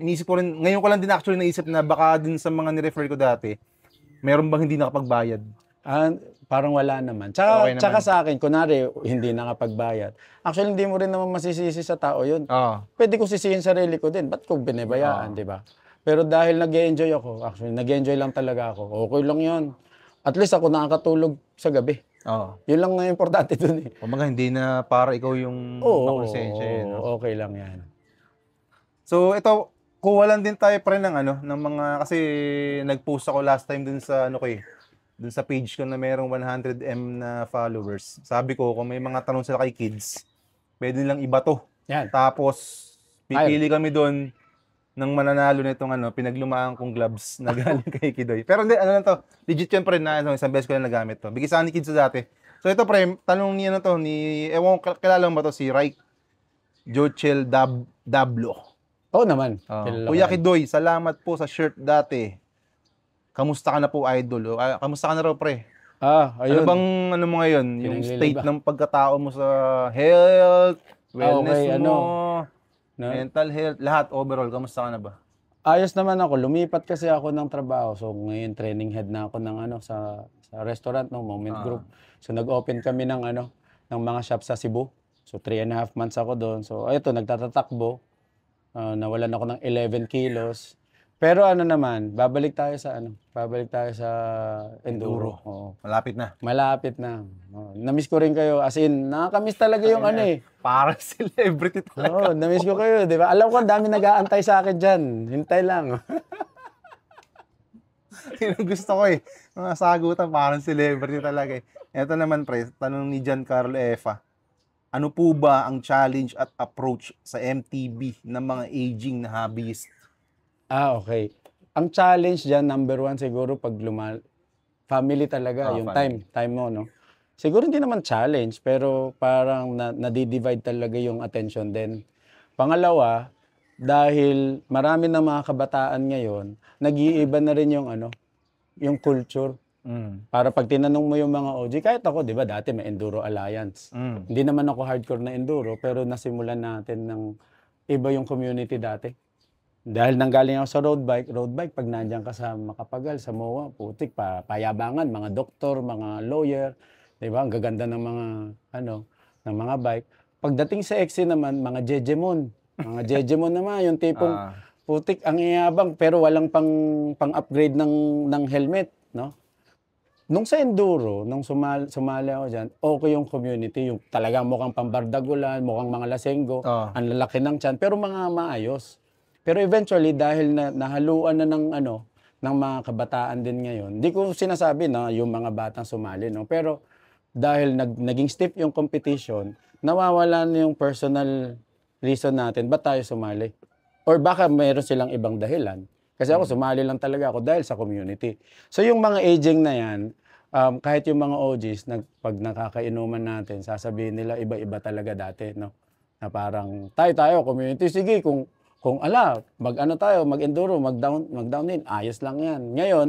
inisip ko rin, ngayon ko lang din actually naisip na baka din sa mga ni-refer ko dati, meron bang hindi nakapagbayad? Parang wala naman. Tsaka sa akin, kunwari, hindi nakapagbayad. Actually, hindi mo rin naman masisisi sa tao yun. Pwede ko sisihin sarili ko din. Ba't ko binabayaan, di ba? Pero dahil nag-enjoy ako, actually, nag-enjoy lang talaga ako. Okay lang yun. At least ako nakakatulog sa gabi. Yun lang na importante dun eh. Kumaga, hindi na para ikaw yung pakonsensya. Okay lang yan. So, ito, kuha lang din tayo pre ng ng mga, kasi nag-post ako last time dun sa dun sa page ko na merong 100M na followers. Sabi ko, kung may mga tanong sila kay kids, pwede lang iba to. Yan. Tapos, pipili kami doon ng mananalo nitong pinaglumaan kong gloves na galing kay Kidoy. Pero hindi, lang to, legit yan pre na isang beses ko lang nagamit to. Bigay sa ni kids dati. So ito pre, tanong niya ewan ko, kilala mo ba to si Raik Jochel Dablo? Oo naman. Kuya Kidoy, salamat po sa shirt dati. Kamusta ka na po, idol? Kamusta ka na raw, pre? Ayun. Ano bang, mo ngayon? Yung state ng pagkatao mo sa health, wellness mo, mental health, lahat, overall, kamusta ka na ba? Ayos naman ako. Lumipat kasi ako ng trabaho. So, ngayon, training head na ako ng sa restaurant, Moment Group. So, nag-open kami ng mga shop sa Cebu. So, 3.5 months ako doon. So, ito, nagtatatakbo. Nawalan ako ng 11 kilos. Pero naman, babalik tayo sa enduro. Malapit na. Malapit na. Na-miss ko rin kayo. As in, nakaka-miss talaga yung Parang celebrity talaga. Na-miss ko kayo, di ba? Alam ko, ang dami nag-aantay sa akin dyan. Hintay lang. Yun ang gusto ko eh. Mga sagutan, parang celebrity talaga eh. Ito naman pre, tanong ni Giancarlo Efa. Ano po ba ang challenge at approach sa MTB ng mga aging na hobbyist? Okay. Ang challenge dyan, number 1 siguro pag family talaga, yung family. time mo, Siguro hindi naman challenge, pero parang nadi-divide talaga yung attention din. Pangalawa, dahil marami na mga kabataan ngayon, nag-iiba na rin yung culture. Para pag tinanong mo yung mga OG, kahit ako, di ba, dati may Enduro Alliance. Hindi naman ako hardcore na Enduro, pero nasimulan natin ng iba yung community dati. Dahil nanggaling ako sa road bike, pag nandiyan ka sa Makapagal, sa MOA, putik, payabangan, mga doktor, mga lawyer. 'Di ba? Ang gaganda ng mga ano, ng mga bike. Pagdating sa XC naman, mga Jejemon. Mga Jejemon naman yung tipong Ah, putik ang iyabang pero walang pang-upgrade ng helmet, no? Nung sa enduro, nung sumali ako diyan, okay yung community, yung talagang mukhang pambardagulan, mukhang mga lasenggo, oh. ang lalaki ng tiyan, pero mga maayos. Pero eventually dahil nahaluan na ng ano, ng mga kabataan din ngayon. Hindi ko sinasabi na yung mga batang sumali, no, pero dahil naging stiff yung competition, nawawala na yung personal reason natin ba't tayo sumali. Or baka mayroon silang ibang dahilan. Kasi ako sumali lang talaga ako dahil sa community. So yung mga aging na yan, kahit yung mga OGs, pag nakakainuman natin, sasabihin nila iba-iba talaga dati, no? Na parang tayo community, sige kung mag-ano tayo, mag-enduro, mag-downhill, ayos lang 'yan. Ngayon,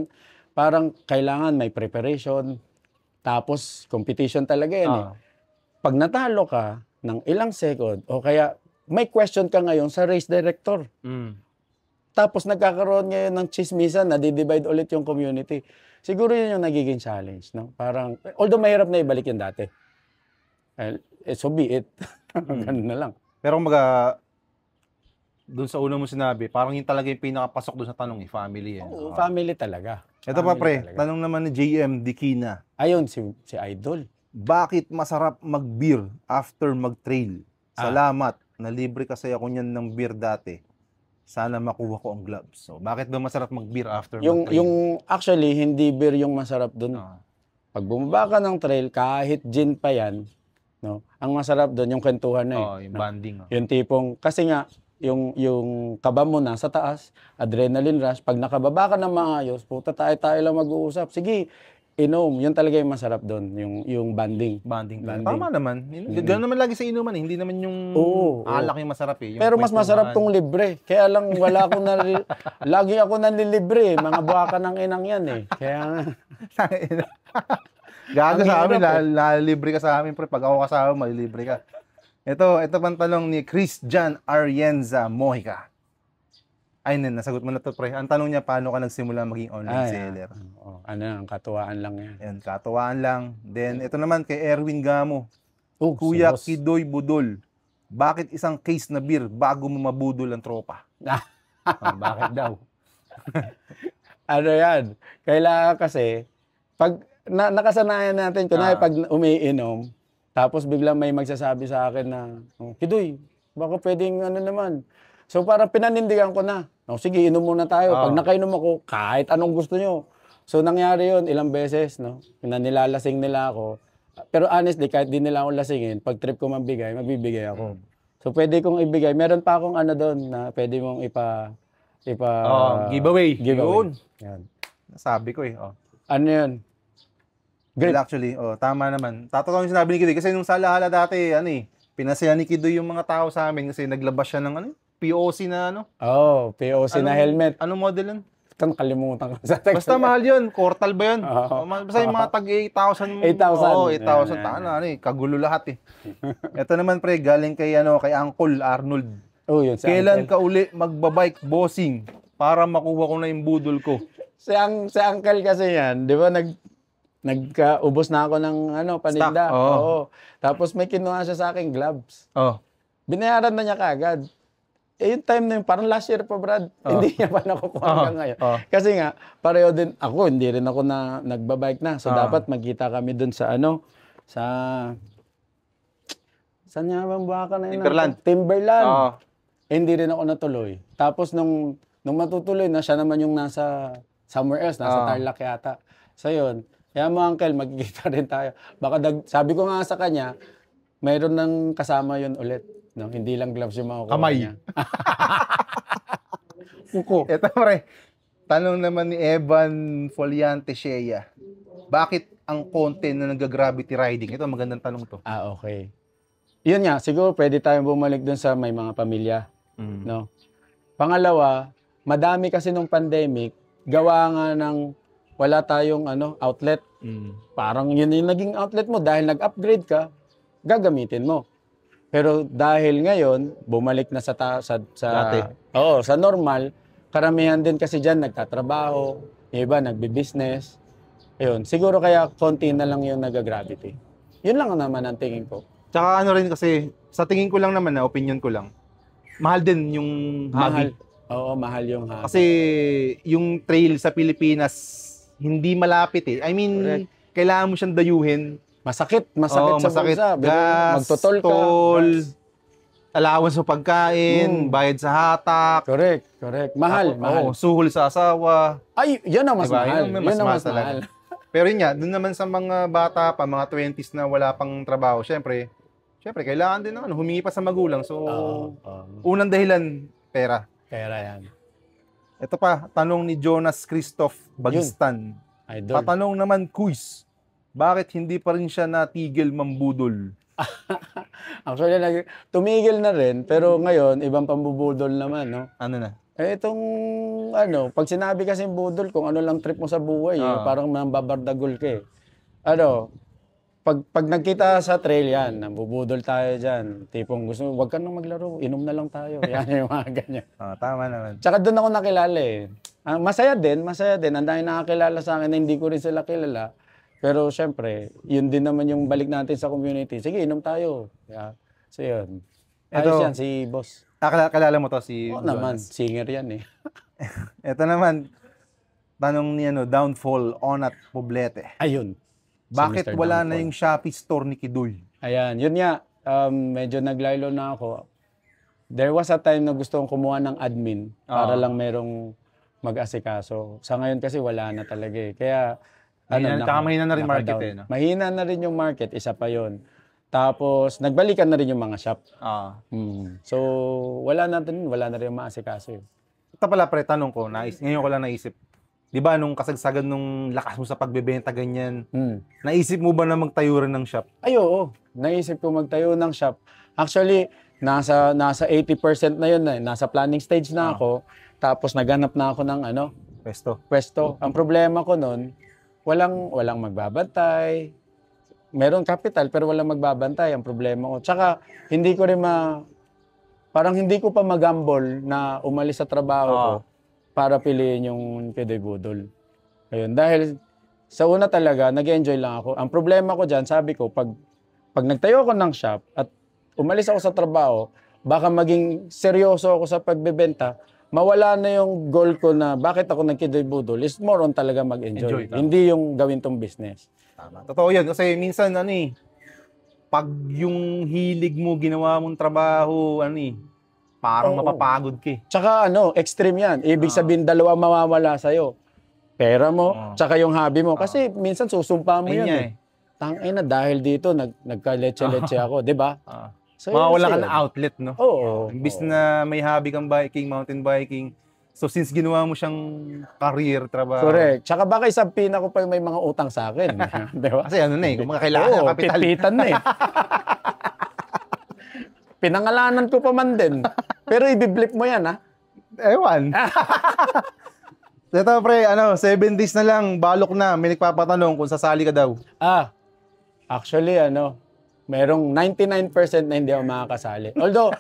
parang kailangan may preparation, tapos competition talaga 'yan eh. Ah. Pag natalo ka ng ilang second o kaya may question ka ngayon sa race director. Mm. Tapos nagkakaroon ngayon ng tsismisan, nadi-divide ulit yung community. Siguro yun yung nagiging challenge, no? Parang, although mahirap na ibalik yung dati. So be it. Ganun na lang. Pero kumbaga, doon sa una mo sinabi, parang yun talaga yung pinakapasok doon sa tanong, family. Oo, family talaga. Ito pa Family pre, talaga. tanong naman ni JM Dikina. Ayun, si Idol. Bakit masarap mag-beer after mag-trail? Salamat, nalibre kasi ako niyan ng beer dati. Sana makuha ko ang gloves. So, bakit ba masarap mag-beer after mag-trail? Yung actually, hindi beer yung masarap dun. Ah. Pag bumaba ka ng trail, kahit gin pa yan, no? Ang masarap dun, yung kwentuhan na Oh, yung no? banding. Oh. Yung tipong, kasi nga, yung kaba mo na sa taas, adrenaline rush, pag nakababa ka ng maayos, puta tayo lang mag-uusap. Sige, inom. Yun talaga yung masarap doon, yung banding. Banding. Banding. Tama naman. Ganoon naman lagi sa inuman eh. Hindi naman yung Oo, alak yung masarap eh. Yung Pero mas masarap kwentuhan. tong libre. Kaya lang wala akong lagi ako nanlilibre. Mga buwaka ng inang yan eh. Kaya Gago Ang sa amin, hirap libre ka sa amin pre. Pag ako kasama, malilibre ka. Ito pang tanong ni Christian Arienza Mojica. Ay, nasagot mo na to pre. Ang tanong niya, paano ka nagsimula maging online seller? ano yan, katuwaan lang yan. Yan, katuwaan lang. Then, ito naman kay Erwin Gamo. Si Kuya boss. Kidoy Budol. Bakit isang case na beer bago mo mabudol ang tropa? Bakit daw? Ano yan? Kailangan kasi, pag nakasanayan natin, kunwari pag umiinom, tapos biglang may magsasabi sa akin na, Kidoy, baka pwedeng ano naman. So parang pinanindigan ko na. Sige, inom muna tayo. Pag nakainom ako, kahit anong gusto nyo. So nangyari yun ilang beses, no? Na nilalasing nila ako. Pero honestly, kahit di nila ako lasingin, pag trip ko magbigay, magbibigay ako. So pwede kong ibigay. Meron pa akong ano doon na pwede mong Giveaway. giveaway. Yun. Yan. Sabi ko eh. Ano yun? Great. Well, actually, tama naman. Totoo yung sinabi ni Kidoy. Kasi nung sa Alahala dati, pinasaya ni Kidoy yung mga tao sa amin kasi naglabas siya ng POC na POC na helmet. Anong model yun? Kalimutan ko sa Basta mahal yun. Quartal ba yun? Oo. Basta yung mga tag 8,000. 8,000. Oo, 8,000. Yan. Kagulo lahat eh. Ito naman pre, galing kay Uncle Arnold. Yun. Kailan ka uli magbabike bossing para makuha ko na yung budol ko? Si Uncle kasi yan, di ba nagkaubos na ako ng paninda. Stock, oo. Oo. Tapos may kinuha siya sa akin gloves. Binayaran na niya kaagad. Yung time na yun, parang last year pa, Brad. Hindi niya pa nakukuha hanggang ngayon. Kasi nga, pareho din ako, hindi rin ako nagbabike na. So dapat magkita kami dun sa saan nga bang baka na yun? Timberland. Hindi rin ako natuloy. Tapos nung matutuloy na, siya naman yung nasa somewhere else, nasa Tarlac yata. So yun, kaya mo uncle, magkikita rin tayo. Sabi ko nga sa kanya, mayroon ng kasama yun ulit. No? Hindi lang gloves yung makukuha Kamay. niya. Kuko. Ito pre, tanong naman ni Evan Foliante Shea. Bakit ang content na nag-gravity riding? Ito, magandang tanong to. Okay. Yun nga, siguro pwede tayong bumalik dun sa may mga pamilya. No? Pangalawa, madami kasi nung pandemic, gawa nga ng wala tayong outlet. Parang yun yung naging outlet mo dahil nag-upgrade ka, gagamitin mo. Pero dahil ngayon, bumalik na sa Dati. sa normal, karamihan din kasi diyan nagtatrabaho, yung iba nagbi-business. Ayun, siguro kaya konti na lang yung nag-gravity. Yun lang naman ang tingin ko. Tsaka ano rin kasi, sa tingin ko lang naman na, opinion ko lang, mahal din yung hobby. Mahal. Oo, mahal yung hobby. Kasi yung trail sa Pilipinas, hindi malapit eh. I mean, Correct. kailangan mo siyang dayuhin. Masakit Oo, sa masakit. bulsa. Gas, Magtutol ka. toll, Gas. allowance sa pagkain, bayad sa hatak. Correct. Mahal, mahal. Oo, suhol sa asawa. Ay, yun ang mas Diba? mahal. Yun ang mas Yun ang mahal mas talaga. mahal. Pero yun nga, dun naman sa mga bata pa, mga 20s na wala pang trabaho, syempre, kailangan din ng humingi pa sa magulang. So, unang dahilan, pera. Pera yan. Ito pa, tanong ni Jonas Christoph Bagistan. Idol. Patanong naman, Kuis, bakit hindi pa rin siya natigil mambudol? Actually, tumigil na rin, pero ngayon, ibang pambubudol naman, no? Ano na? Itong, pag sinabi kasi budol, kung ano lang trip mo sa buhay, parang mambabardagol ka eh. Pag nagkita sa trail yan, nambubudol tayo dyan, tipong gusto mo, wag ka nang maglaro, inom na lang tayo. Yan yung mga ganyan. Tama naman. Tsaka doon ako nakilala eh. Masaya din. Ang dahil nakakilala sa akin na hindi ko rin sila kilala. Pero syempre, yun din naman yung balik natin sa community. Sige, inom tayo. Yeah. So yun. Ayos yan, si boss. Kalala mo to si Oo naman, singer yan eh. Ito naman, tanong ni Downfall Onat Poblete. Ayun. Bakit wala na yung Shopee store ni Kidoy? Ayan, yun nga. Medyo naglaylo na ako. There was a time na gusto kong kumuha ng admin para lang merong mag-asikaso. Sa ngayon kasi wala na talaga eh. Kaya, mahina na rin market eh. No? Mahina na rin yung market, isa pa yon. Tapos, nagbalikan na rin yung mga shop. So, wala na rin yung maasikaso. Ito pala pre, tanong ko, ngayon ko lang naisip. Di ba nung kasagsagan nung lakas mo sa pagbebenta ganyan, naisip mo ba na magtayo rin ng shop? Ay, oo. Naisip ko magtayo ng shop. Actually, nasa 80% na yun na. Nasa planning stage na ako. Tapos naghanap na ako ng pwesto. Ang problema ko nun, walang magbabantay. Meron capital pero walang magbabantay. Ang problema ko. Tsaka, parang hindi ko pa magambol na umalis sa trabaho ko para piliin yung Kidoy Budol. Ayun, dahil sa una talaga, nag-enjoy lang ako. Ang problema ko dyan, sabi ko, pag nagtayo ako ng shop at umalis ako sa trabaho, baka maging seryoso ako sa pagbebenta, mawala na yung goal ko na bakit ako nag-Kidoy Budol is more on talaga mag-enjoy. Hindi yung gawin tong business. Tama. Totoo yan. Kasi minsan, pag yung hilig mo, ginawa mong trabaho, parang mapapagod ka eh. Tsaka extreme yan. Ibig sabihin, dalawa mawawala sa'yo. Pera mo, tsaka yung hobby mo. Kasi minsan susumpa mo yan eh. Tangina, dahil dito, nagka-leche-leche ako, di ba? So, mawawala ka ng outlet, no? Oo. Imbis na may hobby kang biking, mountain biking. So, since ginawa mo siyang career, trabaho. Correct. Tsaka baka isang ko pa may mga utang sa akin. Di ba? Kasi kung mga kailangan ng kapital. Pitpitan na eh. Pinangalanan ko pa man din. Pero ibiblip mo yan, ha? Ewan. Ito, pre, 7 days na lang, balok na. May nagpapatanong kung sasali ka daw. Actually, merong 99% na hindi ako makakasali. Although,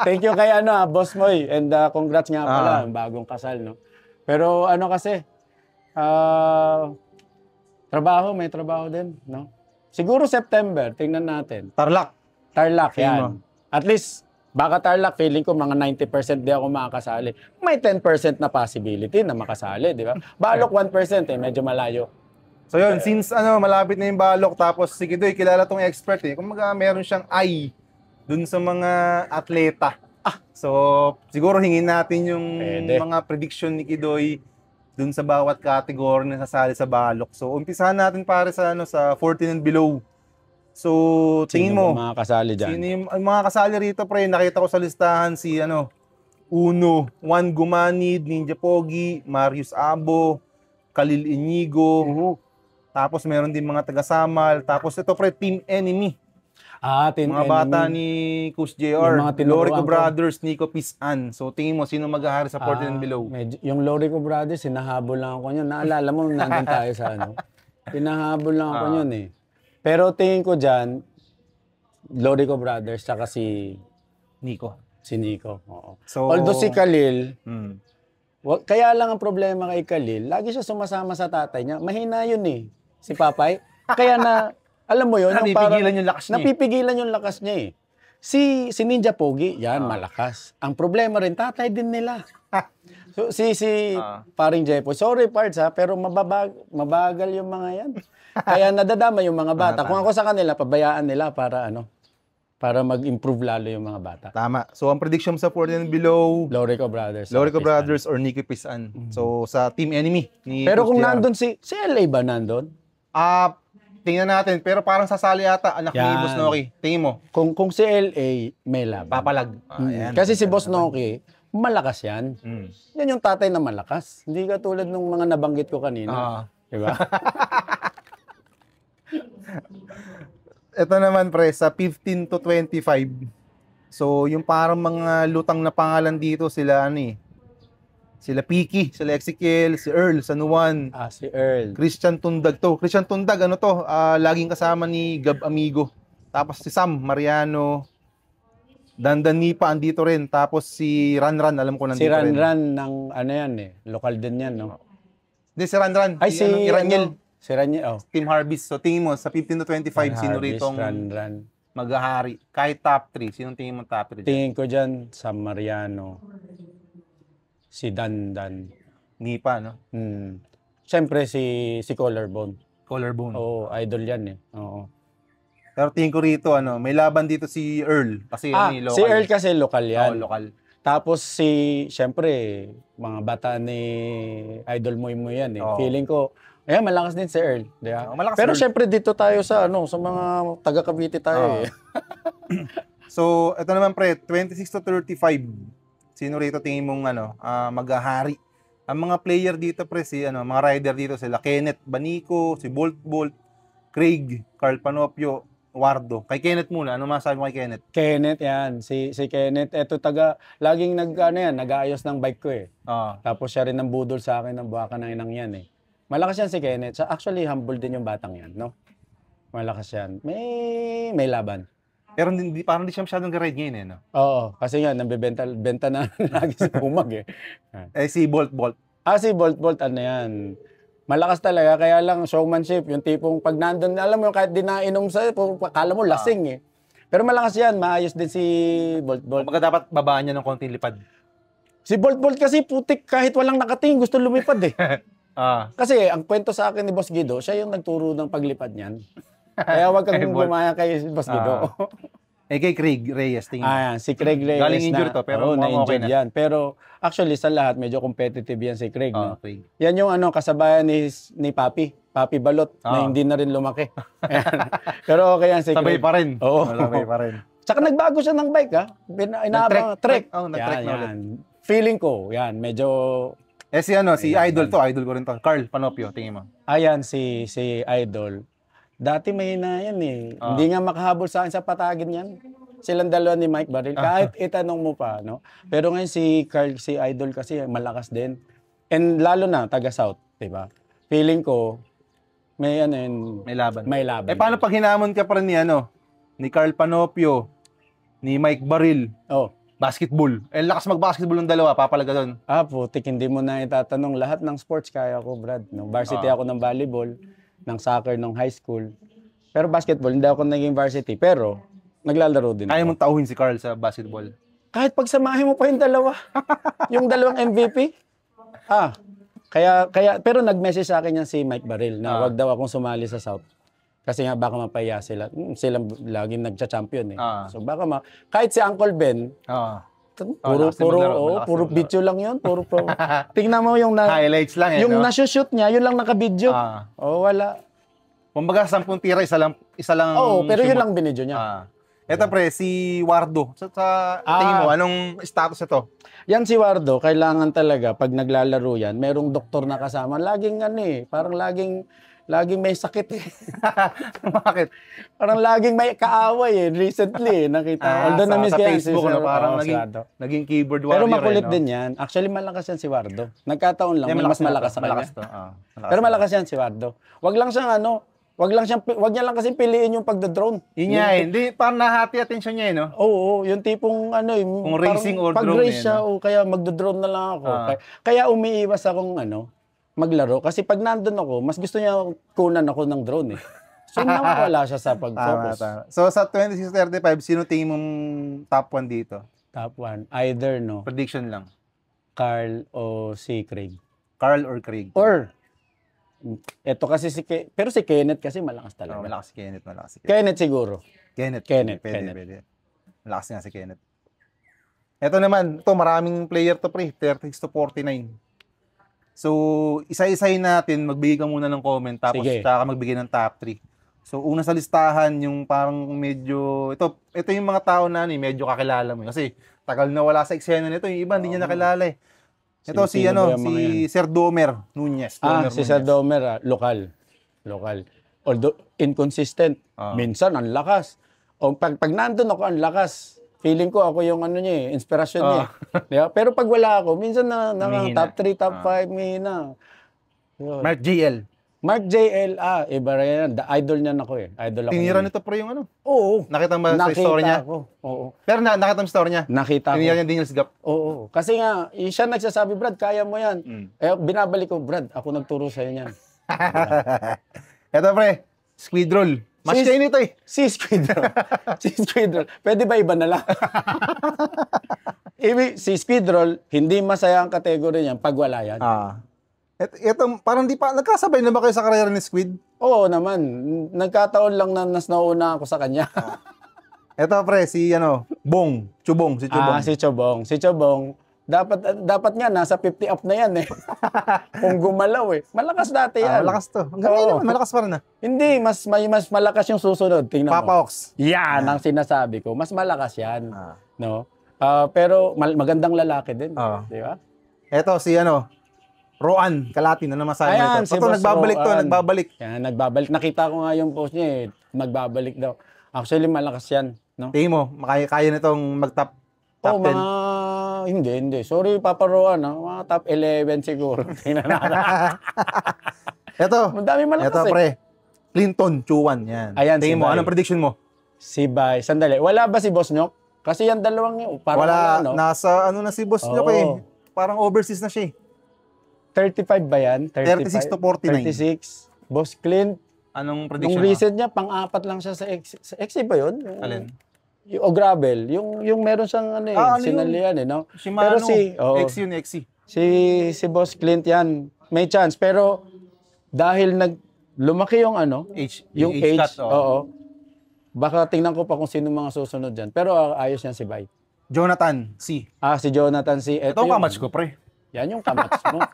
thank you kay Boss Moy. And congrats nga pala, bagong kasal, no? Pero kasi, may trabaho din, no? Siguro September, tingnan natin. Tarlac, yan. At least, baka Tarlac, feeling ko mga 90% di ako makakasali. May 10% na possibility na makasali, di ba? Balok 1% medyo malayo. So yun, since malapit na yung balok, tapos si Kidoy, kilala tong expert eh. Kumaga meron siyang eye dun sa mga atleta. So, siguro hingin natin yung mga prediction ni Kidoy dun sa bawat category na sasali sa balok. So, umpisahan natin pare sa 14 and below. So, tingin mo, mga kasali dyan? Sino yung mga kasali rito, pre? Nakita ko sa listahan si, Uno, Juan Gumanid, Ninja Pogi, Marius Abo, Khalil Inigo, tapos meron din mga taga-Samal, tapos ito, pre, Team Enemy. Team mga Enemy. Bata ni Coach JR, Lorico Brothers, Nico Pisan. So, tingin mo, sino mag-ahari sa 14 and below? Yung Lorico Brothers, hinahabol lang ako niyan. Naalala mo, nandun tayo sa Hinahabol lang ako niyan eh. Pero tingin ko dyan, Lorico Brothers, saka si Nico. Si Nico, oo. So, although si Khalil, Kaya lang ang problema kay Khalil, lagi siya sumasama sa tatay niya. Mahina yun eh, si Papay. Kaya na, alam mo yun, yung parang, Napipigilan yung lakas niya. napipigilan yung lakas niya eh. Si Ninja Pogi, yan, malakas. Ang problema rin, tatay din nila. So, si paring Jepo, sorry parts ha, pero mabagal yung mga yan. Kaya nadadama yung mga bata. Kung ako sa kanila, pabayaan nila para mag-improve lalo yung mga bata. Tama. So, ang prediction sa 14 and below, Lorico Brothers. Lorico Brothers or Nicky Pisan. So, sa team enemy ni Pero kung Coach JR. nandun si LA ba nandun? Tingnan natin. Pero parang sasali ata, anak ni Yan. Boss Noki. Tingin mo, Kung si LA, may laban. papalag. Ayan. Kasi si Boss Noki, malakas yan. Yan yung tatay na malakas. Hindi ka tulad ng mga nabanggit ko kanina. Diba? Ito naman pre, sa 15 to 25. So, yung parang mga lutang na pangalan dito, sila sila Piki, sila Ezekiel, si Earl, San Juan, Si Earl. Christian Tundag to. Christian Tundag, laging kasama ni Gab Amigo. Tapos si Sam Mariano, Dandan Nipa, andito rin. Tapos si Ranran, alam ko nandito Si rin. Ranran ng ano yan eh. Lokal din yan, no? Hindi, si Ranran. Ay, si Iraniel. Si Ranran, Team Harvest. So, tingin mo, sa 15 to 25, sino ritong Ranran. maghahari? Kahit top 3, sinong tingin mo top 3? Tingin ko dyan, Sam Mariano. Si Dandan. Nipa, no? Siyempre si Collarbone. Collarbone. Oo, idol yan eh. Oo. Pero tingin ko rito, may laban dito si Earl. Kasi local. Si Earl kasi lokal yan. Oo, lokal. Tapos siyempre, mga bata ni Idol Moy Moy yan eh. Oo. Feeling ko, malakas din si Earl. Diba? Malakas Pero Earl. siyempre dito tayo sa mga taga Cavite tayo eh. So, ito naman pre, 26 to 35. Sino rito tingin mong maghahari? Ang mga player dito pre, mga rider dito sila Kenneth Banico, si Bolt, Craig, Carl Panopio, Wardo. Kay Kenneth muna, ano masabi mo kay Kenneth? Kenneth yan. Si Kenneth, laging nag-aayos ng bike ko eh. Tapos siya rin ang budol sa akin ng buwaka ng inang yan eh. Malakas yan si Kenneth. Actually, humble din yung batang yan, no? Malakas yan. May laban. Pero parang hindi siya masyadong garide ngayon eh, no? Oo, kasi nga, benta na lagi si Pumag eh. Si Bolt. Si Bolt, ano yan. Malakas talaga, kaya lang showmanship, yung tipong pag nandun, alam mo, kahit di nainom sa'yo, akala mo lasing eh. Pero malakas yan, maayos din si Bolt. Kumbaga dapat babaan niya ng konting lipad. Si Bolt kasi putik, kahit walang nakatingin, gusto lumipad eh. Kasi ang kwento sa akin ni Boss Guido, siya yung nagturo ng paglipad niyan. Kaya wag kang gumaya kay Boss Guido. Kay Craig Reyes, tingin. Si Craig Reyes galing injured to, pero na-injured okay na. yan. Pero actually sa lahat, medyo competitive yan si Craig. No? Craig. Yan yung kasabayan ni Papi Balot, na hindi na rin lumaki. Pero okay yan si Sabay Craig. pa rin. Oo. Sabay pa rin. Tsaka nagbago siya ng bike Trek. Nag-trek na ulit. Feeling ko, yan, medyo... Si Idol to, idol ko rin to. Carl Panopio, tingin mo. Ayan, si Idol. Dati mahina yan eh. Hindi nga makahabol sa akin sa patagin yan. Silang dalawa ni Mike Baril. Kahit itanong mo pa, no? Pero ngayon si Carl, si Idol kasi malakas din. And lalo na, taga-South, diba? Feeling ko, may laban. May laban. Paano pag hinamon ka pa rin ni Carl Panopio, ni Mike Baril, basketball. Lakas mag-basketball ng dalawa, papalaga doon. Putik, hindi mo na itatanong. Lahat ng sports kaya ko, Brad. No? Varsity ako ng volleyball, ng soccer nung high school. Pero basketball, hindi ako naging varsity. Pero, naglalaro din Kaya ako. mong tauhin si Carl sa basketball. Kahit pagsamahin mo pa yung dalawa. Yung dalawang MVP. Pero nag-message sa akin yan si Mike Baril na wag daw akong sumali sa South. Kasi nga baka mapaya sila. Silang laging nagcha-champion eh. So baka kahit si Uncle Ben, puro video lang yun. Tingnan mo yung highlights lang eh. Yung na-shoot niya, yun lang naka-video. Wala. Kumbaga 10 tira, isa lang. Pero yun lang binidyo niya. Ito pre, si Wardo. Sa tingin mo, anong status ito? Yan si Wardo, kailangan talaga pag naglalaro yan, merong doktor na kasama. Laging parang laging may sakit eh. Bakit? Parang laging may kaaway eh. Recently, nakita. Although na-miss sa ko yan, Facebook, parang naging keyboard warrior. Pero makulit din yan. Actually, malakas yan si Wardo. Nagkataon lang, may mas malakas sa kanya. To. Pero malakas yan si Wardo. Wag lang siyang Wag niya lang kasi piliin yung pagdo-drone. Yun nga eh. Hindi, parang nahati attention niya eh, no? Oo, yung tipong ano, Kung racing or drone pag-race eh, siya, no? o kaya magdo-drone na lang ako. Ah. Kaya umiiwas akong maglaro kasi pag nandun ako, mas gusto niya kunan ako ng drone eh. So nawawala siya sa pag-focus. Tama. So sa 2635, sino tingin mong top 1 dito? Top 1, either Prediction lang. Carl o si Craig. Carl or Craig? Or eto kasi pero si Kenneth kasi malakas talaga. Malakas si Kenneth, Kenneth siguro. Kenneth. Kenneth. Pwede. Malakas nga si Kenneth. Ito naman, maraming player to pre, 36 to 49. So, isa-isahin natin, magbigay ka muna ng comment, tapos Sige. saka magbigay ng top 3. So, una sa listahan, yung parang medyo, ito yung mga tao na medyo kakilala mo. Kasi, tagal na wala sa eksena nito, yung iba hindi niya nakilala eh. Ito si Sir Domer Nunez. Si Sir Domer, lokal. Although inconsistent, minsan ang lakas. O pag nandun ako ang lakas, feeling ko ako yung niya, inspirasyon niya. Diba? Pero pag wala ako, minsan na top 3, top 5, mahina. Mark JL, iba rin yan. The idol niyan ako eh. Idol ako. Tinira nito pre yung Oo. Nakita mo sa story niya? Nakita ko. Oo. Pero nakita mo sa story niya? Nakita ko. Tinira niya Daniel's Gap? Oo. Kasi nga, siya nagsasabi, Brad, kaya mo yan. Binabalik ko, Brad, ako nagturo sa'yo niyan. Ito pre, squid roll. Mas kayo nito eh. Si squid roll. Pwede ba iba na lang? Si squid roll, hindi masaya ang kategory niyan pag wala yan. Ito, parang di pa, nagkasabay na ba kayo sa karera ni Squid? Oo naman. Nagkataon lang na nas nauna ako sa kanya. Ito pre, si Chubong. Si Chubong. Dapat nga, nasa 50 up na yan eh. Kung gumalaw eh. Malakas dati yan. Malakas to. Hanggang ngayon, malakas pa rin Hindi, mas malakas yung susunod. Tingnan mo. Papa Ox. Yan ang sinasabi ko. Mas malakas yan. No? Pero magandang lalaki din. Di ba? Ito, si Roan Kalati na naman sa Ayan, ito. Nagbabalik. Yan, nagbabalik. Nakita ko nga yung post niya eh. Nagbabalik daw. Actually, malakas yan. No? Tingin mo, kaya nitong mag-top 10? Hindi. Sorry, Papa Roan. Mga top 11 siguro. Tingnan natin. Ito. Madami malakas Ito, pre. Clinton, Chuan. Yan. Ayan, tingin mo, anong prediction mo? Si Bay. Sandali. Wala ba si Boss Nyok? Kasi yan dalawang yun. Wala. Nasa na si Boss Nyok eh. Parang overseas na siya eh. 35 ba yan? 36 to 49. 36. Boss Clint. Anong prediction Nung recent niya, pang-apat lang siya sa XC ba yun? Alin? O gravel. Yung meron siyang sinalian eh, no? Shimano. Pero XC. Si Boss Clint yan, may chance. Pero dahil lumaki yung yung age, baka tingnan ko pa kung sino mga susunod dyan. Pero ayos yan si Bay. Jonathan C. Si Jonathan C. Ito ang kamatch ko, pre. Yan yung kamatch mo.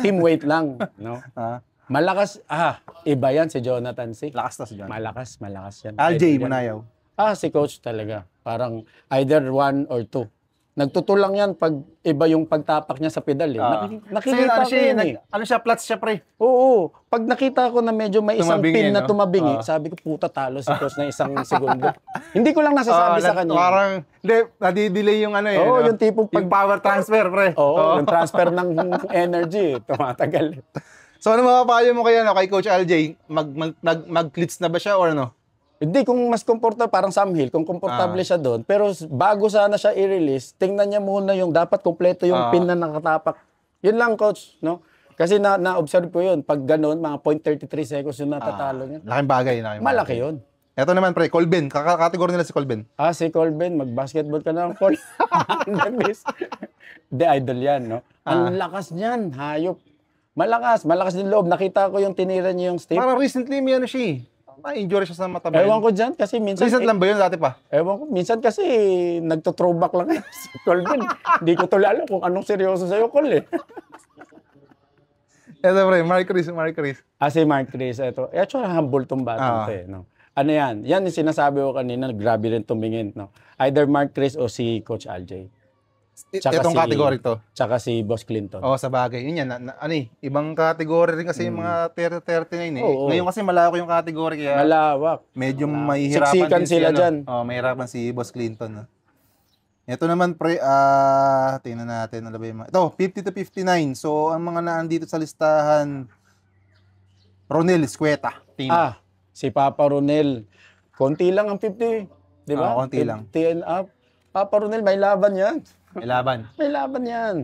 Team weight lang, no? Malakas, iba yan si Jonathan C. Lakas na si Jonathan. Malakas yan. LJ Manayaw. Si coach talaga. Parang either 1 or 2. Nagtutulang yan pag iba yung pagtapak niya sa pedal eh. Nakikita ko yun eh. Flats siya, pre. Oo. Pag nakita ko na medyo may isang Tumabingi, pin na tumabingi, sabi ko, puta talo si coach na isang segundo. Hindi ko lang nasasabi sa kanya. Parang, nadidelay yung yung tipong yung power transfer, pre. Yung transfer ng energy, tumatagal. So, ano mga payo mo kay Coach LJ? Mag-clits na ba siya or ano? Hindi, kung mas komportable, parang Sam Hill, kung komportable siya doon, pero bago sana siya i-release, tingnan niya muna yung dapat kompleto yung pin na nakatapak. Yun lang, coach, no? Kasi na-observe ko yun, pag gano'n, mga 0.33 seconds yung natatalo niya. Laking bagay. Malaki yun. Ito naman, pre, Colben. Kakategori nila si Colben. Si Colben, mag-basketball ka na ng Col. Hindi, idol yan, no? Ang lakas niyan, hayop. Malakas din loob. Nakita ko yung tinira niya yung Steve. Parang recently may siya eh. Na-injury siya sa mata ba? Ewan ko dyan kasi minsan... Recent lang ba yun? Dati pa? Ewan ko. Minsan kasi nagto-throwback lang si Colvin. Hindi ko tuloy alam kung anong seryoso sa'yo, Col eh. Ito pre, Mark Chris. Si Mark Chris. Ito. Actually, humble tong batang to eh. No? Ano yan? Yan yung sinasabi ko kanina. Grabe rin tumingin. No? Either Mark Chris o si Coach Aljay. Itong category to. Tsaka si Boss Clinton. Sa bagay. Yun yan. Ibang category rin kasi yung mga 30-39 eh. Ngayon kasi malawak yung category kaya malawak. Medyo mahihirapan Siksikan din sila dyan. Mahirapan si Boss Clinton. Ito naman pre, tingnan natin. Ano ba yung ito, 50 to 59. So, ang mga naandito sa listahan, Ronel Escueta. Si Papa Ronel. Konti lang ang 50. Di ba? Konti lang. 50 and up. Papa Ronel, may laban yan. May laban. May laban yan.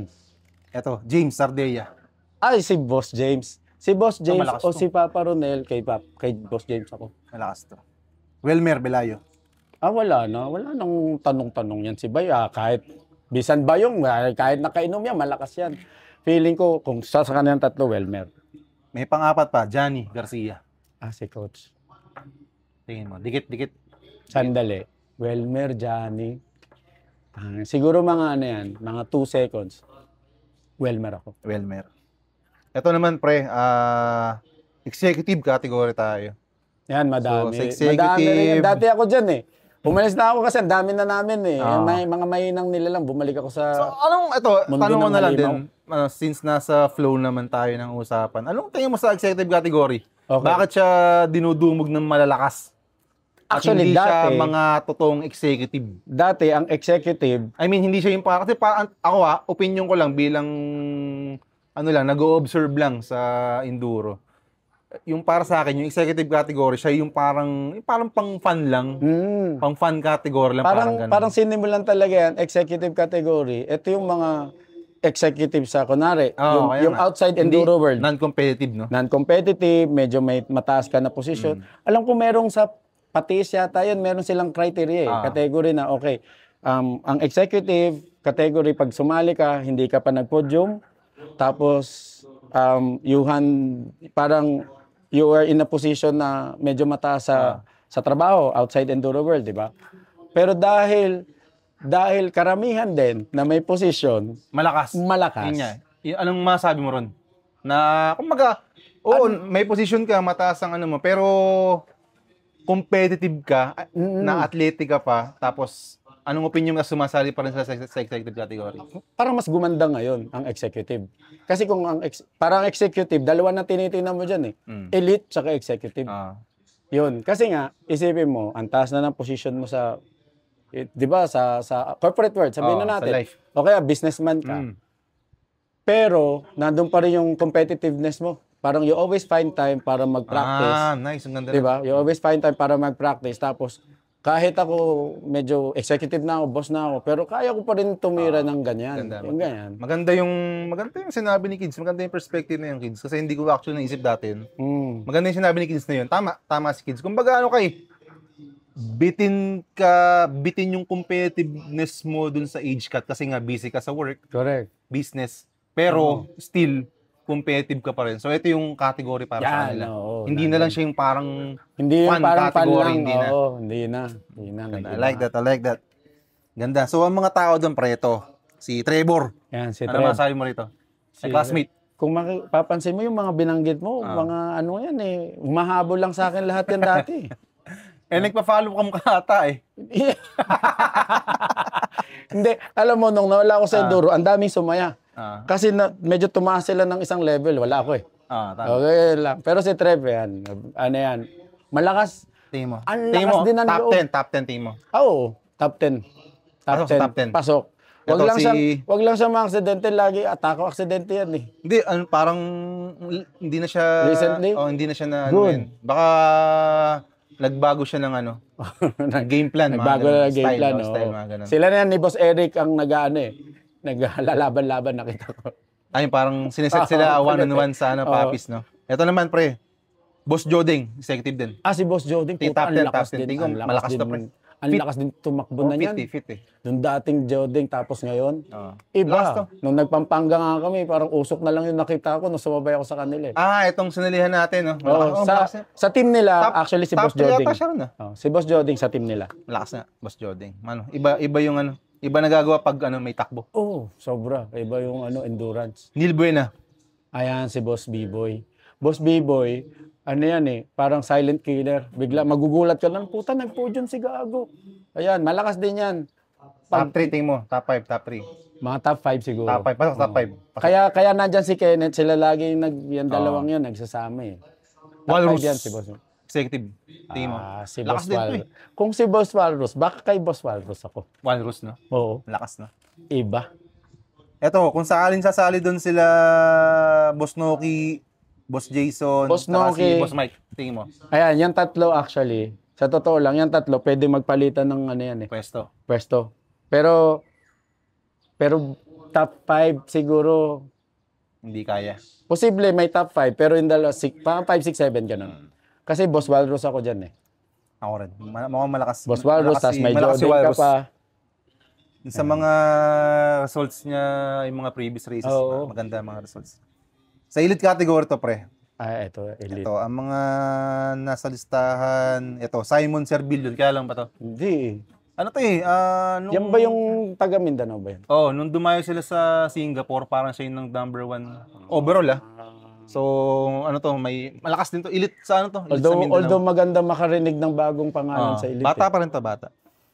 Ito, James Sardeya. Ay, si Boss James. Si Boss James malakas o to. si Papa Ronel, kay Boss James ako. Malakas to. Welmer Belayo. Wala na. Wala nang tanong-tanong yan si Bay. Kahit bisan Bayong, kahit nakainom yan, malakas yan. Feeling ko, kung sa kanilang tatlo, Welmer. May pang-apat pa, Johnny Garcia. Si Coach. Tingin mo, dikit-dikit. Sandali. Welmer, Johnny. Siguro mga ano yan, mga 2 seconds. Welmer ako. Welmer. Ito naman pre, executive category tayo. Yan, madami. So, sa executive- Madami rin yan. Dati ako dyan eh. Umalis na ako kasi ang dami na namin eh. Ah. May mga mainang nila lang. Bumalik ako sa... So, Mundo tanong ko ng na lang halimaw. din, since nasa flow naman tayo ng usapan, anong tingin mo sa executive category? Okay. Bakit siya dinudumog ng malalakas? At Actually, hindi siya dati- mga totoong executive. Dati, ang executive, I mean, hindi siya yung kasi ako opinion ko lang bilang nag-o-observe lang sa enduro. Yung para sa akin, yung executive category, siya yung parang pang-fun lang. Pang-fun category lang, parang ganun. parang sinimulan talaga yan, executive category. Ito yung mga executive sa, kunwari, Kaya yung nga. outside Hindi enduro world. Non-competitive, no? Non-competitive, medyo may mataas ka na position. Alam ko merong sa patis yata yun, meron silang criteria eh. Category na, okay, ang executive category, pag sumali ka, hindi ka pa nag-podium, tapos, parang you are in a position na medyo mataas sa trabaho, outside enduro world, di ba? Pero dahil karamihan din na may position, Malakas. malakas. Yun nga. Anong masabi mo ron? Na, kumbaga, may position ka, mataas ang ano mo, pero competitive ka, na athletic ka pa, tapos, anong opinion na sumasali pa rin sa executive category? Parang mas gumanda ngayon ang executive. Kasi kung parang executive, dalawa na tinitingnan mo dyan eh. Elite tsaka executive. Yun. Kasi nga, isipin mo, ang taas na ng position mo sa, di ba, sa corporate world, sabihin na natin. Sa life. O kaya, businessman ka. Pero, nandun pa rin yung competitiveness mo. Parang you always find time para mag-practice. Nice. Ang ganda. Di ba? You always find time para mag-practice. Tapos, kahit ako medyo executive na ako, boss na ako, pero kaya ko pa rin tumira ng ganyan. Ganda. Yung ganyan. Maganda yung sinabi ni Kids. Maganda yung perspective na yung Kids. Kasi hindi ko actually naisip dati yun. Maganda yung sinabi ni Kids na yun. Tama si Kids. Kumbaga bitin yung competitiveness mo dun sa age cut kasi nga busy ka sa work, Correct. business, pero still competitive ka pa rin. So ito yung category para sa kanila. Hindi na lang siya yung parang Hindi yung fun parang category, fun lang. hindi na. Hindi na. I like that. Ganda. So ang mga tao doon ito, si Trevor. Yan, si Ano Trev. masabi mo rito? Si classmate. Kung papansin mo yung mga binanggit mo, mga ano yan eh, umahabol lang sa akin lahat yan dati. Nagpa-follow ka mukha ata eh. Hindi, alam mo, nung nawala ako sa enduro, ang daming sumaya. Kasi medyo tumaas sila ng isang level, wala ako eh. Tama. Okay lang. Pero si Trev, yan, ano yan, malakas. Tingin mo. Ang Tingin lakas mo, din ng loob. top 10 tingin mo. Oo, top 10. Pasok sa top 10. Pasok. Ito Wag lang siya ma-aksidente lagi. Atako aksidente yan eh. Hindi, parang hindi na siya Recently? hindi na siya na Good. yan. Baka nagbago siya ng game plan, Nagbago mga na ganun. ng game plan. Style, Oo. mga ganun. Sila na yan ni Boss Eric ang naglalaban-laban nakita ko. Ay, parang sineset sila one-on-one sa papis, no? Ito naman, pre. Boss Joding, executive din. Si Boss Joding, Top puta, 10, ang lakas top 10. din. Tingko, malakas na, pre. Ang lakas din tumakbo na yan. Fit eh. Nung dating Joding, tapos ngayon, Lakas iba. to. Nung nagpampanga nga kami, parang usok na lang yung nakita ko nung sumabay ako sa kanila. Itong sinalihan natin, no? Oo, sa team nila, actually si Boss top three Joding. yata siya ron, Si Boss Joding sa team nila. Malakas na, Boss Joding. Iba yung iba nagagawa pag may takbo. Sobra. Iba yung endurance. Neil Buena. Ayan, si Boss B-Boy. Boss B-Boy, ano yan eh, parang silent killer. Bigla, magugulat ka lang, puta, nag-podium si Gago. Ayan, malakas din yan. Top 3 tingin mo, top 5, top 3. Mga top 5 siguro. Top 5, pasok top 5. Kaya nandyan si Kenneth, sila lagi yung dalawang yan, nagsasama eh. Top Walrus. 5 yan si Boss. Executive. Tingin mo. Si Lakas Boss din to Walrus. Kung si Boss Walrus, baka kay Boss Walrus ako. Walrus, no? Oo. Lakas, no? Iba. Eto, kung sakaling sasali doon sila Boss Noki, Boss Jason, Boss saka si Noki. Boss Mike. Tingin mo. Ayan, yung tatlo actually. Sa totoo lang, yung tatlo, pwede magpalitan ng ano yan eh. Pwesto. Pero top 5 siguro, Hindi kaya. posible may top 5, pero in the last 5, 6, 7, ganun. Kasi Boss Walrus ako dyan eh. Ako rin. Mukhang malakas. Boss Walrus, tas may malakas si Jordan ka Walrus. pa. Sa mga results niya, yung mga previous races, Oo. maganda ang mga results. Sa elite category to, pre. Ito, elite. Ito, ang mga nasa listahan, ito, Simon Servillo, kaya lang ba to? Hindi. Ano to Yan ba yung taga Mindanao ba yan? nung dumayo sila sa Singapore, parang siya yung number 1 overall, So, ano to, may malakas din to. Elite sa ano to? Elite sa Mindanao. Although maganda makarinig ng bagong pangalan sa elite. Bata pa rin to, bata.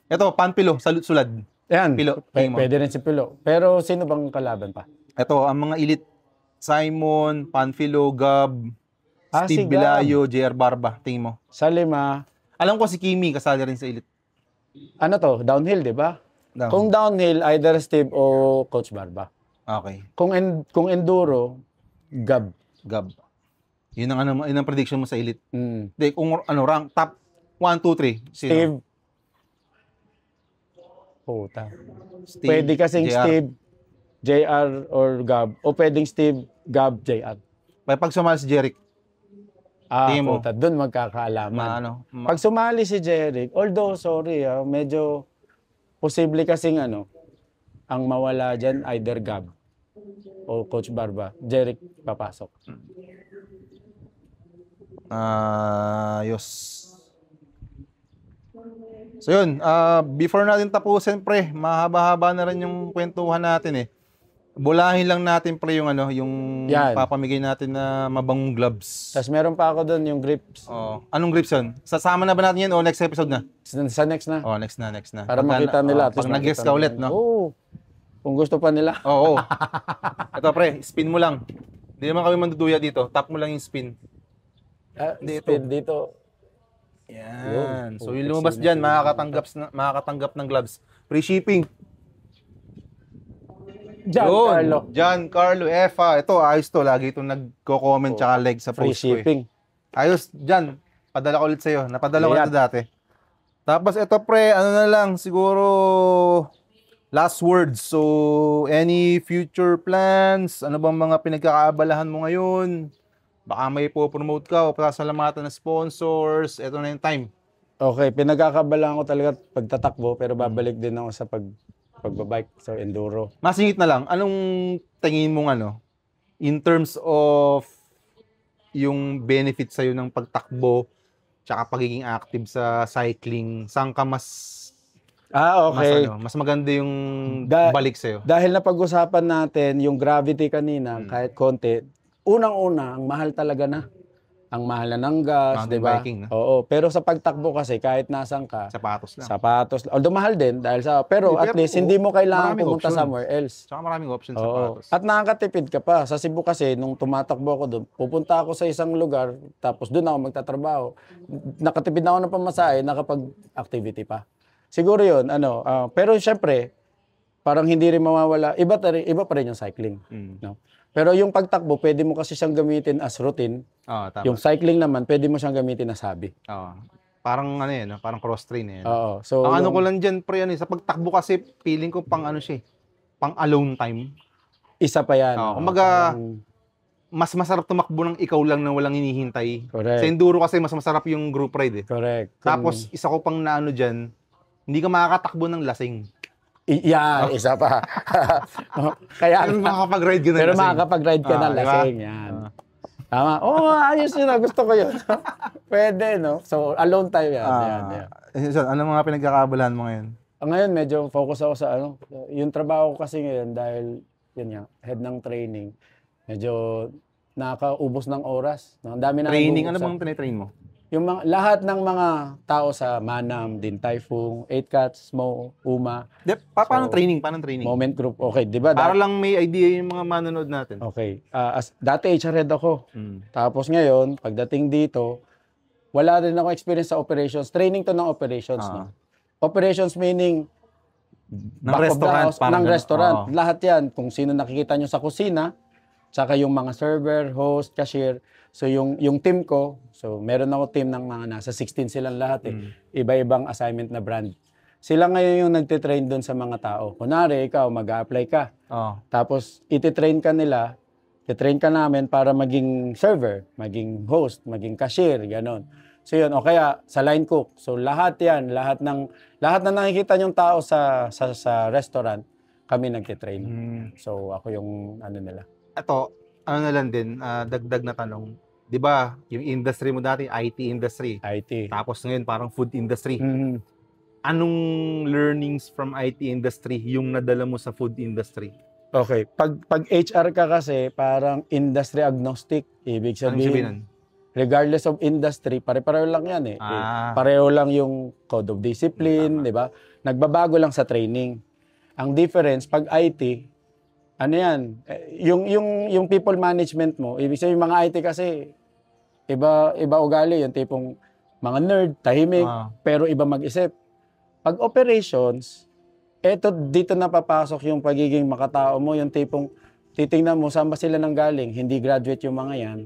Ito, Panpilo, sulad. Yan, Pilo, pwede rin si Pilo. Pero sino bang kalaban pa? Ito, ang mga elite, Simon, Panfilo, Gab, si Steve Gab. Bilayo, JR Barba, tingin mo. Sa 5, Alam ko si Kimi, kasali rin sa elite. ano to? Downhill, di ba? Down. Kung downhill, either Steve o Coach Barba. Okay, Kung enduro, Gab. Gab. Yun ang prediction mo sa elite. Mm. Hindi, kung rank, top 1, 2, 3. Sino? Steve. Puta. Steve, Pwede kasing JR. Steve, JR or Gab. O pwedeng Steve, Gab, JR. Pag sumali si Jeric, tingin mo? Puta. Doon magkakaalaman. ma- Pag sumali si Jeric, although, sorry, medyo posible kasing ang mawala dyan, either Gab o Coach Barba. Jeric papasok. Ayos. So yun, before natin tapusin, pre, mahaba-haba na rin yung kwentuhan natin eh. Bulahin lang natin, pre, yung yung Yan. papamigay natin na mabangong gloves. Tapos meron pa ako doon yung grips. Anong grips yun? Sasama na ba natin yun o next episode na? Sa next na. Next na. Para makita nila. Pag nag-guest ka ulit, no? Oo. Kung gusto pa nila. Oo. Ito, pre, spin mo lang. Hindi naman kami manduduya dito. Tap mo lang yung spin. Speed dito. Yan. Yun. So yung lumabas dyan, makakatanggap ng gloves. Free shipping. Giancarlo. Giancarlo Efa. Ito, ayos to. Lagi itong nagko-comment tsaka like sa Free post ko. shipping. Ayos, Jan. Padala ko ulit sa'yo. Napadala ko na ito dati. Tapos ito, pre, ano na lang, siguro last words. So, any future plans? Ano bang mga pinagkakaabalahan mo ngayon? Baka may po-promote ka o pasalamatan na sponsors. Ito na yung time. Okay, pinagkakabalaan ko talaga pagtatakbo pero babalik din ako sa pagbabike sa enduro. Masingit na lang, anong tingin mong in terms of yung benefit sa'yo ng pagtakbo tsaka pagiging active sa cycling, saan ka Okay. mas maganda yung balik sa'yo? Dahil napag-usapan natin yung gravity kanina, kahit konti, unang-una, ang mahal talaga na. Ang mahal na ng gas, Mountain di ba? biking, no? Oo, pero sa pagtakbo kasi, kahit nasan ka, Sapatos lang. sapatos, although mahal din, dahil pero at least, hindi mo kailangan maraming pumunta option. somewhere else. Tsaka maraming options Oo. sapatos. At nakakatipid ka pa. Sa Cebu kasi, nung tumatakbo ako doon, pupunta ako sa isang lugar, tapos doon ako magtatrabaho. Nakatipid na ako ng pamasahe, nakapag-activity pa. Siguro yun, pero syempre, parang hindi rin mawawala, iba pa rin yung cycling. No? Pero yung pagtakbo, pwede mo kasi siyang gamitin as routine. Tama. Yung cycling naman, pwede mo siyang gamitin as hobby. Parang parang cross-train Oo. So, Ang ko lang dyan, pre, sa pagtakbo kasi, feeling ko pang pang alone time. isa pa yan. Kumbaga, mas masarap tumakbo ng ikaw lang na walang hinihintay. Correct. Sa enduro kasi, mas masarap yung group ride eh. Correct. Tapos, isa ko pang naano dyan, hindi ka makakatakbo ng lasing. Isa pa. Kaya, Pero makakapag-ride ka ng pero lasing. makakapag-ride ka ng Diba? lasing. Yan. Tama. Ayos yun. Gusto ko yun. Pwede, no? So, alone time yan. Yan. Ano mga pinagkakabalahan mo ngayon? Ngayon, medyo focus ako sa yung trabaho ko kasi ngayon dahil, yun nga, head ng training, medyo nakakaubos ng oras. No? Ang dami na Training, ano bang tinitrain mo? Yung lahat ng mga tao sa Manam, Din Typhoon, 8 Cats, Mo, Uma, Paano training? Paano training? Moment Group. Okay, di ba? Para lang may idea yung mga manonood natin. Okay. Dati HR head ako. Mm. Tapos ngayon, pagdating dito, wala rin ako experience sa operations. Training to ng operations. No? Operations meaning Ng restaurant. ng restaurant. Lahat yan. Kung sino nakikita nyo sa kusina, Tsaka yung mga server, host, cashier. So yung team ko, so meron ako team ng mga nasa 16 silang lahat eh. Iba-ibang assignment na brand. Sila ngayon yung nagtitrain doon sa mga tao. Kunwari, ikaw, mag-a-apply ka. Tapos, ititrain ka nila, titrain ka namin para maging server, maging host, maging cashier, gano'n. So yun, o kaya sa line cook. So lahat yan, lahat na nakikita yung tao sa restaurant, kami nagtitrain. So ako yung ano nila. Ito, ano na lang din, dagdag na tanong. 'Di ba, yung industry mo dati, IT industry. IT. Tapos ngayon parang food industry. Mhm. Anong learnings from IT industry yung nadala mo sa food industry? Okay, pag HR ka kasi parang industry agnostic. Ibig Anong sabihin sabihin, nun? regardless of industry, pare-pareho lang yan eh. Pareho lang yung code of discipline, di ba? Nagbabago lang sa training. Ang difference, pag IT, ano yan, yung people management mo, ibig sabihin yung mga IT kasi, iba ugali, yung tipong mga nerd, tahimik, pero iba mag-isip. Pag operations, dito na papasok yung pagiging makatao mo, yung tipong titingnan mo saan ba sila nanggaling, hindi graduate yung mga yan.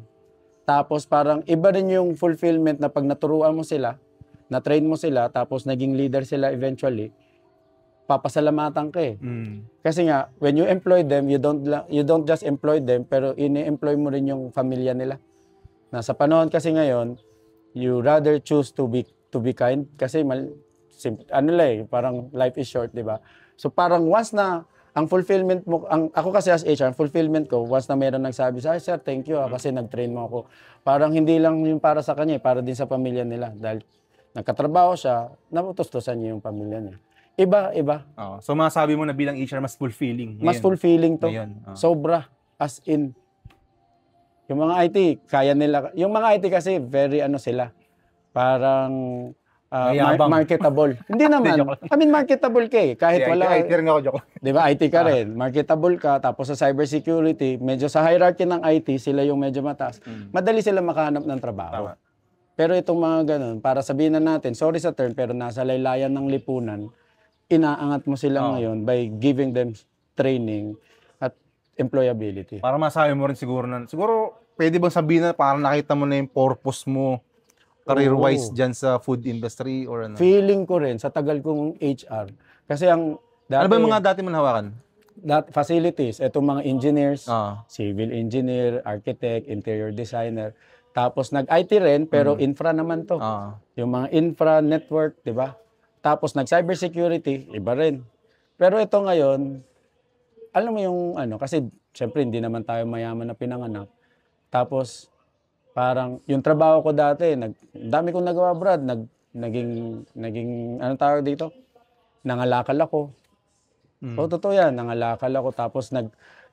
Tapos parang iba rin yung fulfillment na pag naturuan mo sila, na-train mo sila, tapos naging leader sila eventually, papasalamatan ka eh. Kasi nga, when you employ them, you don't just employ them, pero ini-employ mo rin yung pamilya nila. Na sa panahon kasi ngayon, you rather choose to be kind kasi parang life is short, di ba? So parang once na ang fulfillment mo, ako kasi as HR, ang fulfillment ko, once na meron nagsabi sa sir, thank you kasi nag-train mo ako. Parang hindi lang yung para sa kanya, para din sa pamilya nila. Dahil nagkatrabaho siya, naputustusan niya yung pamilya niya. Iba. So masasabi mo na bilang HR, mas fulfilling ngayon. Mas fulfilling to. Ngayon. Sobra. As in. Yung mga IT, kaya nila. Yung mga IT kasi, very sila. Parang marketable. Hindi naman. I mean, marketable ka eh. Kahit wala. IT rin ako, joke. Di ba? IT ka rin. Marketable ka. Tapos sa cybersecurity, medyo sa hierarchy ng IT, sila yung medyo mataas. Madali sila makahanap ng trabaho. Pero itong mga ganun, para sabihin na natin, sorry sa term, pero nasa laylayan ng lipunan, inaangat mo sila ngayon by giving them training at employability. Para masabi mo rin siguro pwede bang sabihin na parang nakita mo na yung purpose mo career-wise dyan sa food industry or ano? Feeling ko rin, sa tagal kong HR. Kasi ano ba yung mga dati mo nahawakan? Facilities, itong mga engineers, civil engineer, architect, interior designer. Tapos nag-IT rin, pero infra naman to. Yung mga infra network, di ba? Tapos nag-cybersecurity, iba rin. Pero ito ngayon, alam mo yung kasi syempre hindi naman tayo mayaman na pinanganak. Tapos parang yung trabaho ko dati, dami kong nagawa, Brad, naging anong tawag dito? Nangalakal ako. Totoo yan, nangalakal ako. Tapos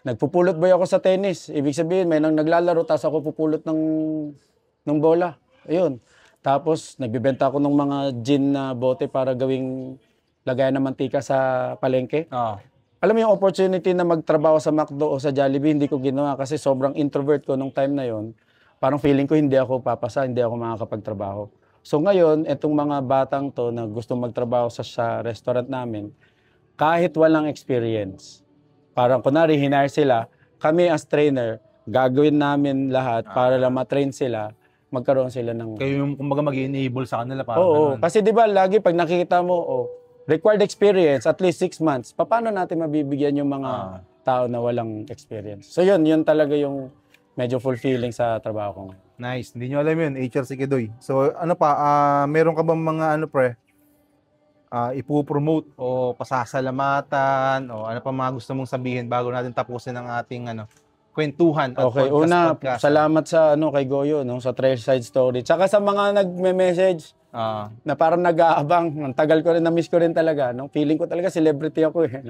nagpupulot boy ako sa tennis. Ibig sabihin, may nang naglalaro, tapos ako pupulot ng bola. Ayun. Tapos nagbibenta ako ng mga gin na bote para gawing lagayan ng mantika sa palengke. Alam mo yung opportunity na magtrabaho sa McDo o sa Jollibee, hindi ko ginawa kasi sobrang introvert ko nung time na yon. Parang feeling ko hindi ako papasa, hindi ako makakapagtrabaho. So ngayon, itong mga batang to na gustong magtrabaho sa restaurant namin, kahit walang experience, parang kunwari hinire sila, kami as trainer, gagawin namin lahat para lang matrain sila, magkaroon sila ng... Kayo yung kumbaga mag-enable sa kanila para Oo, kasi di ba lagi pag nakikita mo, required experience, at least 6 months, paano natin mabibigyan yung mga tao na walang experience? So yun talaga yung medyo fulfilling sa trabaho ko ngayon. Nice. Hindi nyo alam yun, HR si Kidoy. So meron ka bang mga ipopromote o pasasalamatan o ano pa mga gusto mong sabihin bago natin tapusin ang ating kwentuhan at Okay, podcast? salamat sa kay Goyo sa Trailside Story. Tsaka sa mga nagme-message na parang nag-aabang. Ang tagal ko rin, na-miss ko rin talaga. Feeling ko talaga celebrity ako eh.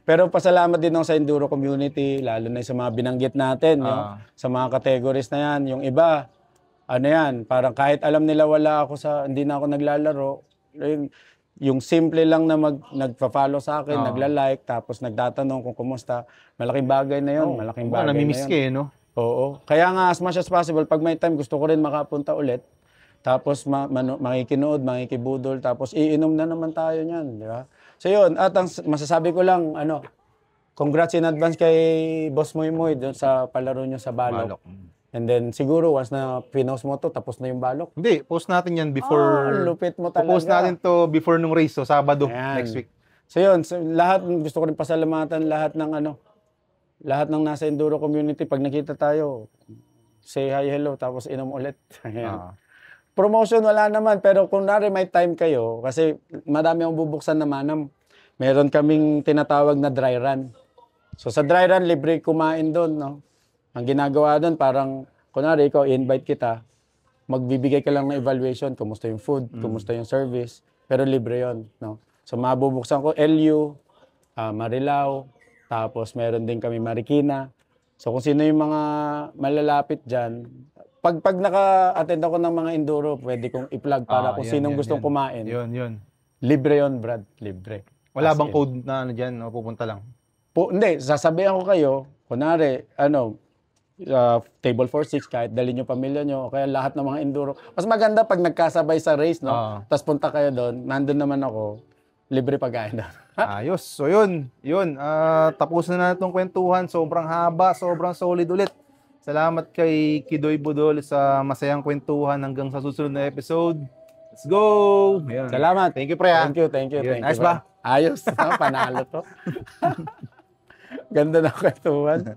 Pero pasalamat din ako sa Enduro community, lalo na sa mga binanggit natin. Sa mga categories na yan. Yung iba, parang kahit alam nila hindi na ako naglalaro, yung simple lang na nagpa-follow sa akin, nagla-like, tapos nagtatanong kung kumusta, malaking bagay na yun. Malaking bagay namimiss na yun. no? Oo. Kaya nga, as much as possible, pag may time, gusto ko rin makapunta ulit. Tapos makikinood, makikibudol, tapos iinom na naman tayo niyan, di ba? So yun, at ang masasabi ko lang, congrats in advance kay Boss Moy Moy doon sa palaro nyo sa Balok. Balok. And then siguro once na pinost mo to, tapos na yung Balok. Hindi, post natin yan before. Lupit mo talaga. Post natin to before nung race, so Sabado Ayan. next week. So yun, so lahat, gusto ko rin pasalamatan lahat ng lahat ng nasa Enduro community. Pag nakita tayo, say hi, hello, tapos inom ulit. Ayan. Promotion wala naman, pero kung nari may time kayo, kasi madami akong bubuksan na manam. Meron kaming tinatawag na dry run. So sa dry run, libre kumain doon, no? Ang ginagawa doon, parang, kunwari ikaw, invite kita, magbibigay ka lang ng evaluation, kumusta yung food, kumusta yung service, pero libre yon, no? So mabubuksan ko LU, Marilao, tapos meron din kami Marikina. So kung sino yung mga malalapit dyan, pag naka-attend ako ng mga enduro, pwede kong i-plug para kung sinong gustong kumain. Yun. Libre yon, Brad. Libre. Wala As bang in. code na dyan, pupunta lang? Hindi, sasabihan ko kayo, kunwari, table for 6, kahit dali nyo pamilya nyo, o kaya lahat ng mga enduro. Mas maganda pag nagkasabay sa race, no? Tapos punta kayo doon, nandun naman ako, libre pagkain doon. Ayos. So yun. Tapos na itong kwentuhan. Sobrang haba, sobrang solid ulit. Salamat kay Kidoy Budol sa masayang kwentuhan hanggang sa susunod na episode. Let's go! Ayan. Salamat. Thank you, pre. Thank you. Thank you. Nice ba? Ayos. Panalo to. Ganda na kwentuhan.